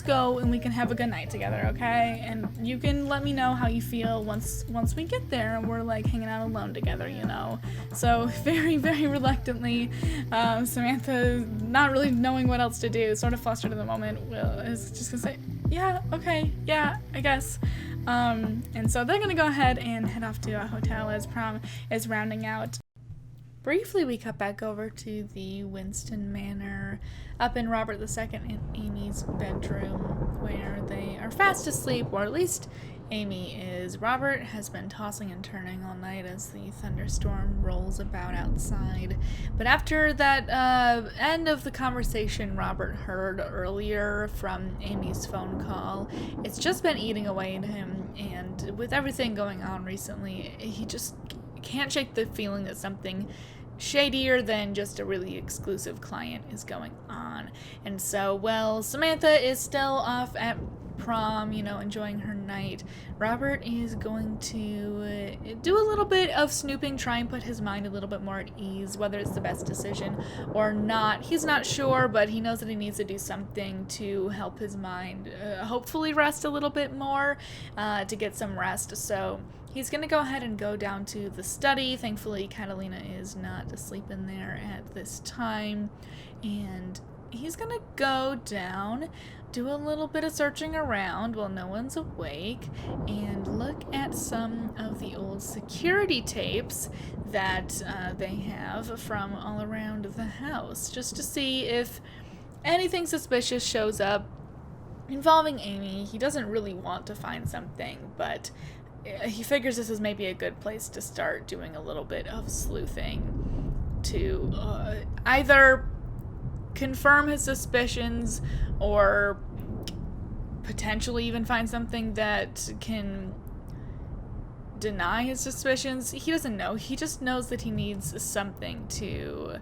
Speaker 1: go and we can have a good night together, okay? And you can let me know how you feel once we get there and we're, like, hanging out alone together, you know? So very, very reluctantly, Samantha, not really knowing what else to do, sort of flustered at the moment, is just gonna say, yeah, okay, yeah, I guess. And so they're gonna go ahead and head off to a hotel as prom is rounding out. Briefly, we cut back over to the Winston Manor up in Robert II and Amy's bedroom, where they are fast asleep, or at least Amy is. Robert has been tossing and turning all night as the thunderstorm rolls about outside. But after that end of the conversation Robert heard earlier from Amy's phone call, it's just been eating away at him, and with everything going on recently, he just can't shake the feeling that something shadier than just a really exclusive client is going on. And so, well, Samantha is still off at prom, enjoying her night. Robert is going to do a little bit of snooping, try and put his mind a little bit more at ease, whether it's the best decision or not. He's not sure, but he knows that he needs to do something to help his mind hopefully rest a little bit more, to get some rest. So he's going to go ahead and go down to the study. Thankfully, Catalina is not asleep in there at this time. And he's going to go down, do a little bit of searching around while no one's awake, and look at some of the old security tapes that they have from all around the house, just to see if anything suspicious shows up involving Amy. He doesn't really want to find something, but he figures this is maybe a good place to start doing a little bit of sleuthing to either confirm his suspicions or potentially even find something that can deny his suspicions. He doesn't know. He just knows that he needs something to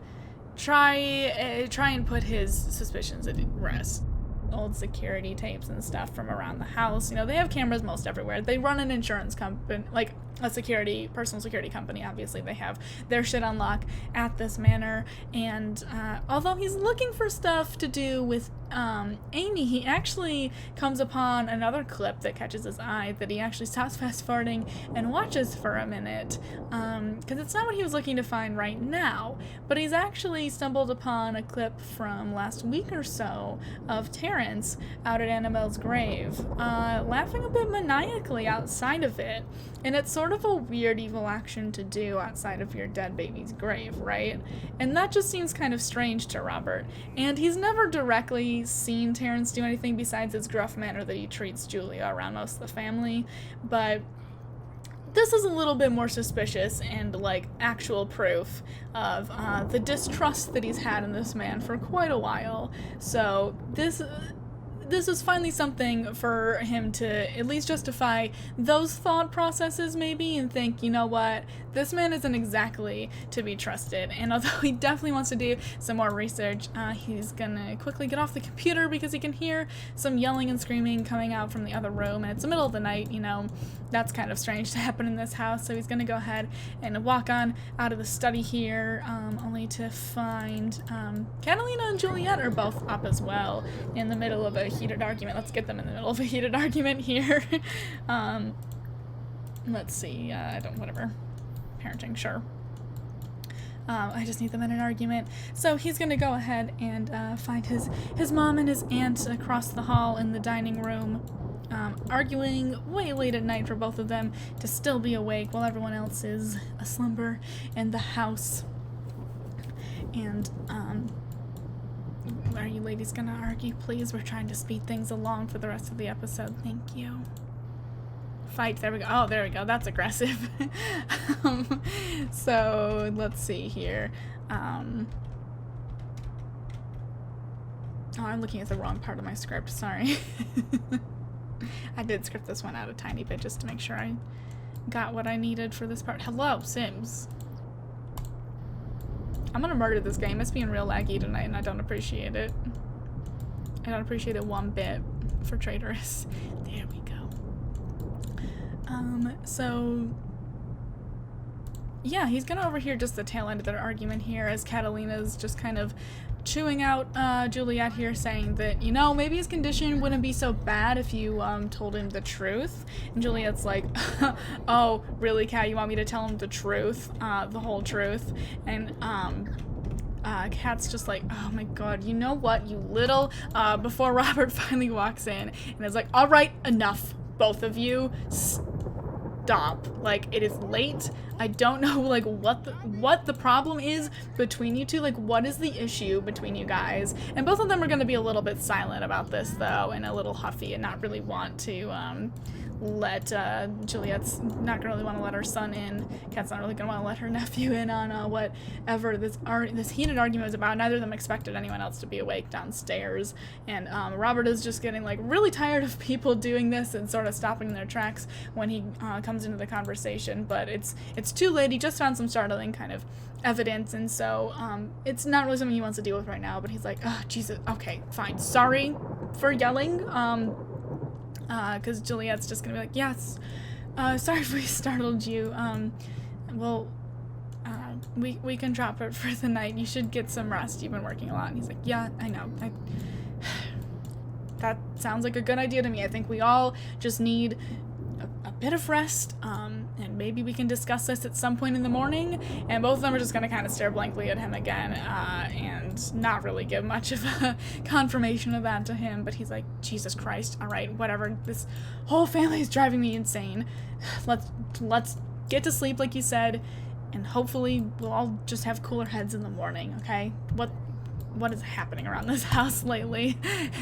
Speaker 1: try and put his suspicions at rest. Old security tapes and stuff from around the house. They have cameras most everywhere. They run an insurance company, like a personal security company. Obviously, they have their shit on lock at this manor. And although he's looking for stuff to do with Amy, he actually comes upon another clip that catches his eye, that he actually stops fast forwarding and watches for a minute, because it's not what he was looking to find right now, but he's actually stumbled upon a clip from last week or so of Terrence out at Annabelle's grave, laughing a bit maniacally outside of it. And it's sort of a weird evil action to do outside of your dead baby's grave, right? And that just seems kind of strange to Robert. And he's never directly seen Terrence do anything besides his gruff manner that he treats Julia around most of the family. But this is a little bit more suspicious and like actual proof of the distrust that he's had in this man for quite a while. So this is finally something for him to at least justify those thought processes maybe, and think, you know what, this man isn't exactly to be trusted. And although he definitely wants to do some more research, he's gonna quickly get off the computer because he can hear some yelling and screaming coming out from the other room, and it's the middle of the night. That's kind of strange to happen in this house. So he's gonna go ahead and walk on out of the study here, only to find Catalina and Juliet are both up as well, in the middle of a heated argument. Let's get them in the middle of a heated argument here. Let's see, whatever. Parenting, sure. I just need them in an argument. So he's gonna go ahead and find his mom and his aunt across the hall in the dining room, arguing way late at night for both of them to still be awake while everyone else is aslumber in the house. And, are you ladies gonna argue, please? We're trying to speed things along for the rest of the episode. Thank you. Fight. There we go. Oh, there we go. That's aggressive. So, let's see here. Oh, I'm looking at the wrong part of my script. Sorry. I did script this one out a tiny bit just to make sure I got what I needed for this part. Hello, Sims. I'm gonna murder this game. It's being real laggy tonight, and I don't appreciate it. I don't appreciate it one bit for Traitorous. There we go. So yeah, he's gonna overhear just the tail end of their argument here as Catalina's just kind of chewing out Juliet here, saying that, maybe his condition wouldn't be so bad if you told him the truth. And Juliet's like, oh, really, Kat, you want me to tell him the truth, the whole truth? And Kat's just like, oh my god, you know what, you little, before Robert finally walks in and is like, all right, enough, both of you, stop. Like, it is late. I don't know, like, what the problem is between you two. Like, what is the issue between you guys? And both of them are going to be a little bit silent about this, though, and a little huffy and not really want to, let, Juliet's not gonna really want to let her son in. Kat's not really gonna want to let her nephew in on, whatever this heated argument was about. Neither of them expected anyone else to be awake downstairs, and, Robert is just getting, like, really tired of people doing this and sort of stopping in their tracks when he, comes into the conversation, but it's too late. He just found some startling kind of evidence, and so, it's not really something he wants to deal with right now, but he's like, oh, Jesus, okay, fine, sorry for yelling, because Juliet's just gonna be like, yes, sorry if we startled you, well, we can drop it for the night, you should get some rest, you've been working a lot, and he's like, yeah, I know, that sounds like a good idea to me. I think we all just need a bit of rest, and maybe we can discuss this at some point in the morning. And both of them are just going to kind of stare blankly at him again, and not really give much of a confirmation of that to him. But he's like, Jesus Christ, all right, whatever. This whole family is driving me insane. Let's get to sleep, like you said, and hopefully we'll all just have cooler heads in the morning, okay? What is happening around this house lately?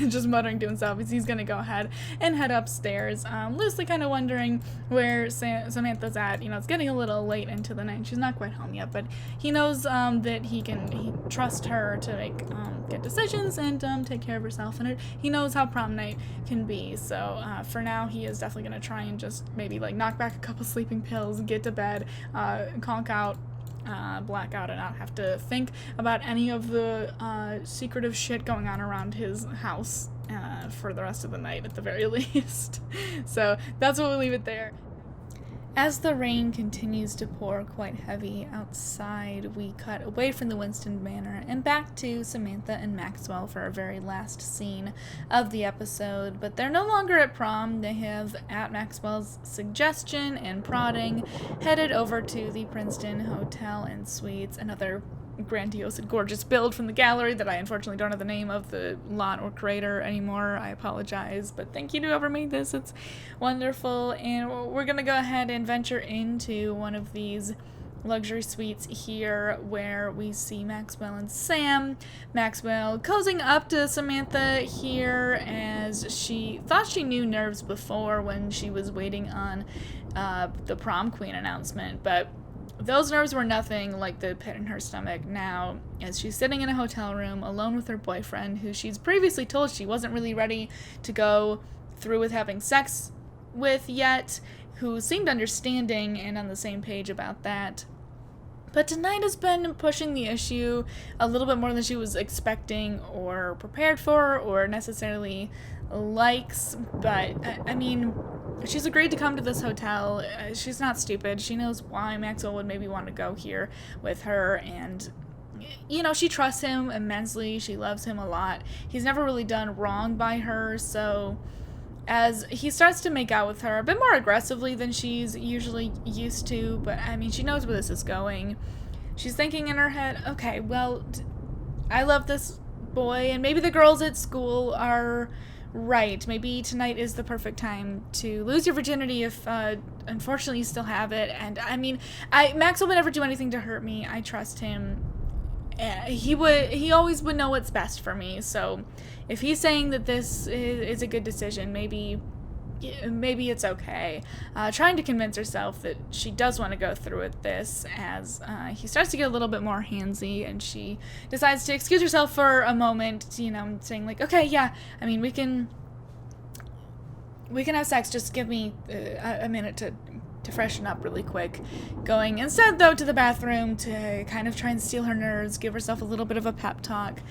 Speaker 1: Just muttering to himself as he's gonna go ahead and head upstairs, loosely kind of wondering where Samantha's at. You know, it's getting a little late into the night. She's not quite home yet, but he knows that he trust her to make good decisions and take care of herself, and he knows how prom night can be. So for now, he is definitely gonna try and just maybe like knock back a couple sleeping pills, get to bed, conk out, black out, and not have to think about any of the secretive shit going on around his house for the rest of the night at the very least. So that's what we'll leave it there. As the rain continues to pour quite heavy outside, we cut away from the Winston Manor and back to Samantha and Maxwell for our very last scene of the episode. But they're no longer at prom. They have, at Maxwell's suggestion and prodding, headed over to the Princeton Hotel and Suites, another grandiose and gorgeous build from the gallery that I unfortunately don't have the name of the lot or creator anymore. I apologize, but thank you to whoever made this. It's wonderful, and we're gonna go ahead and venture into one of these luxury suites here where we see Maxwell and Sam. Maxwell cozying up to Samantha here as she thought she knew nerves before when she was waiting on the prom queen announcement, but those nerves were nothing like the pit in her stomach now, as she's sitting in a hotel room alone with her boyfriend, who she's previously told she wasn't really ready to go through with having sex with yet, who seemed understanding and on the same page about that. But tonight has been pushing the issue a little bit more than she was expecting or prepared for or necessarily likes, but I mean, she's agreed to come to this hotel. She's not stupid. She knows why Maxwell would maybe want to go here with her, and you know, she trusts him immensely. She loves him a lot. He's never really done wrong by her, so as he starts to make out with her a bit more aggressively than she's usually used to, but I mean, she knows where this is going. She's thinking in her head, okay, well, I love this boy, and maybe the girls at school are right. Maybe tonight is the perfect time to lose your virginity if, unfortunately, you still have it. And I mean, Maxwell would never do anything to hurt me. I trust him. He always would know what's best for me. So if he's saying that this is a good decision, maybe it's okay. Trying to convince herself that she does want to go through with this as he starts to get a little bit more handsy, and she decides to excuse herself for a moment, you know, saying like, okay, yeah, I mean, we can have sex, just give me a minute to freshen up really quick. Going instead, though, to the bathroom to kind of try and steal her nerves, give herself a little bit of a pep talk,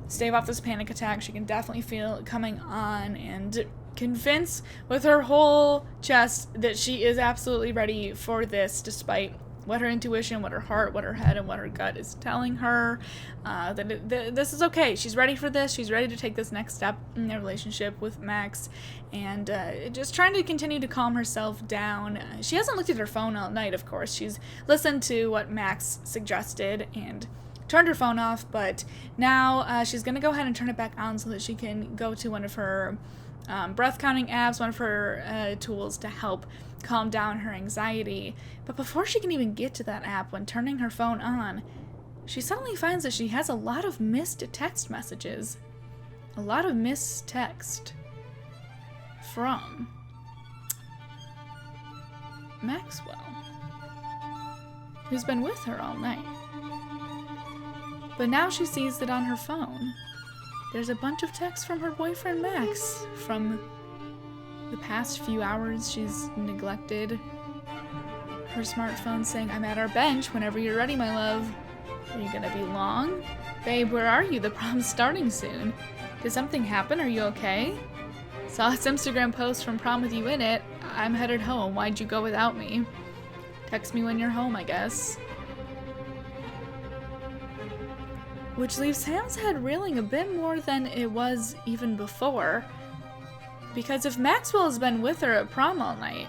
Speaker 1: stave off this panic attack she can definitely feel coming on, and convince with her whole chest that she is absolutely ready for this, despite what her intuition, what her heart, what her head, and what her gut is telling her, that this is okay. She's ready for this. She's ready to take this next step in their relationship with Max, and just trying to continue to calm herself down. She hasn't looked at her phone all night, of course. She's listened to what Max suggested and turned her phone off, but now she's going to go ahead and turn it back on so that she can go to one of her breath counting apps, one of her tools to help calm down her anxiety. But before she can even get to that app, when turning her phone on, she suddenly finds that she has a lot of missed text messages. A lot of missed text from Maxwell, who's been with her all night. But now she sees that on her phone, there's a bunch of texts from her boyfriend Max from the past few hours. She's neglected her smartphone, saying, "I'm at our bench whenever you're ready, my love. Are you gonna be long? Babe, where are you? The prom's starting soon. Did something happen? Are you okay? Saw this Instagram post from prom with you in it. I'm headed home. Why'd you go without me? Text me when you're home, I guess." Which leaves Sam's head reeling a bit more than it was even before. Because if Maxwell has been with her at prom all night,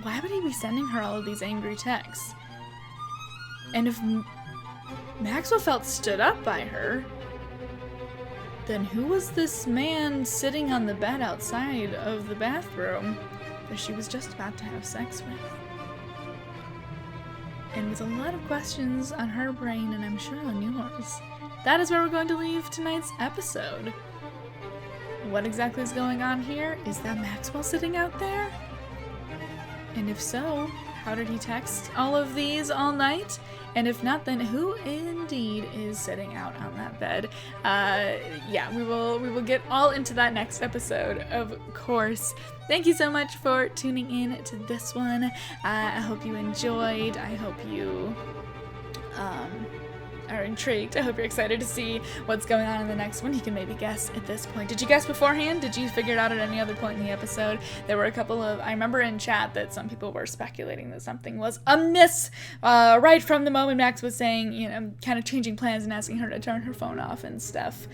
Speaker 1: why would he be sending her all of these angry texts? And if Maxwell felt stood up by her, then who was this man sitting on the bed outside of the bathroom that she was just about to have sex with? And with a lot of questions on her brain, and I'm sure on yours, that is where we're going to leave tonight's episode. What exactly is going on here? Is that Maxwell sitting out there? And if so, how did he text all of these all night? And if not, then who indeed is sitting out on that bed? Yeah, we will get all into that next episode, of course. Thank you so much for tuning in to this one. I hope you enjoyed. I hope you are intrigued. I hope you're excited to see what's going on in the next one. You can maybe guess at this point. Did you guess beforehand? Did you figure it out at any other point in the episode? There were a couple of, I remember in chat that some people were speculating that something was amiss right from the moment Max was saying, you know, kind of changing plans and asking her to turn her phone off and stuff.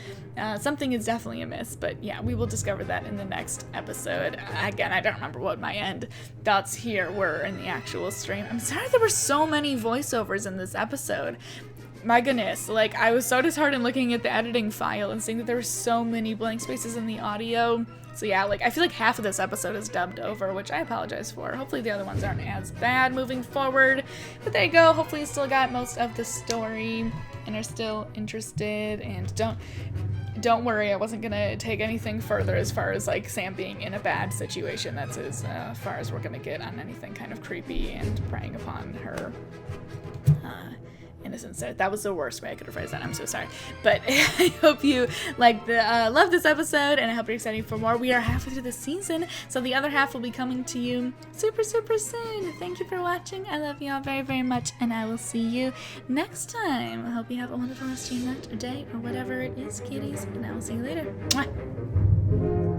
Speaker 1: Something is definitely amiss, but yeah, we will discover that in the next episode. Again, I don't remember what my end thoughts here were in the actual stream. I'm sorry there were so many voiceovers in this episode. My goodness, like, I was so disheartened looking at the editing file and seeing that there were so many blank spaces in the audio. So yeah, like, I feel like half of this episode is dubbed over, which I apologize for. Hopefully the other ones aren't as bad moving forward. But there you go, hopefully you still got most of the story and are still interested. And don't worry, I wasn't gonna take anything further as far as, like, Sam being in a bad situation. That's as far as we're gonna get on anything kind of creepy and preying upon her innocence. That was the worst way I could have phrased that. I'm so sorry. But I hope you love this episode, and I hope you're excited for more. We are halfway through the season, so the other half will be coming to you super, super soon. Thank you for watching. I love you all very, very much, and I will see you next time. I hope you have a wonderful rest of your night or day or whatever it is, kitties, and I will see you later. Mwah.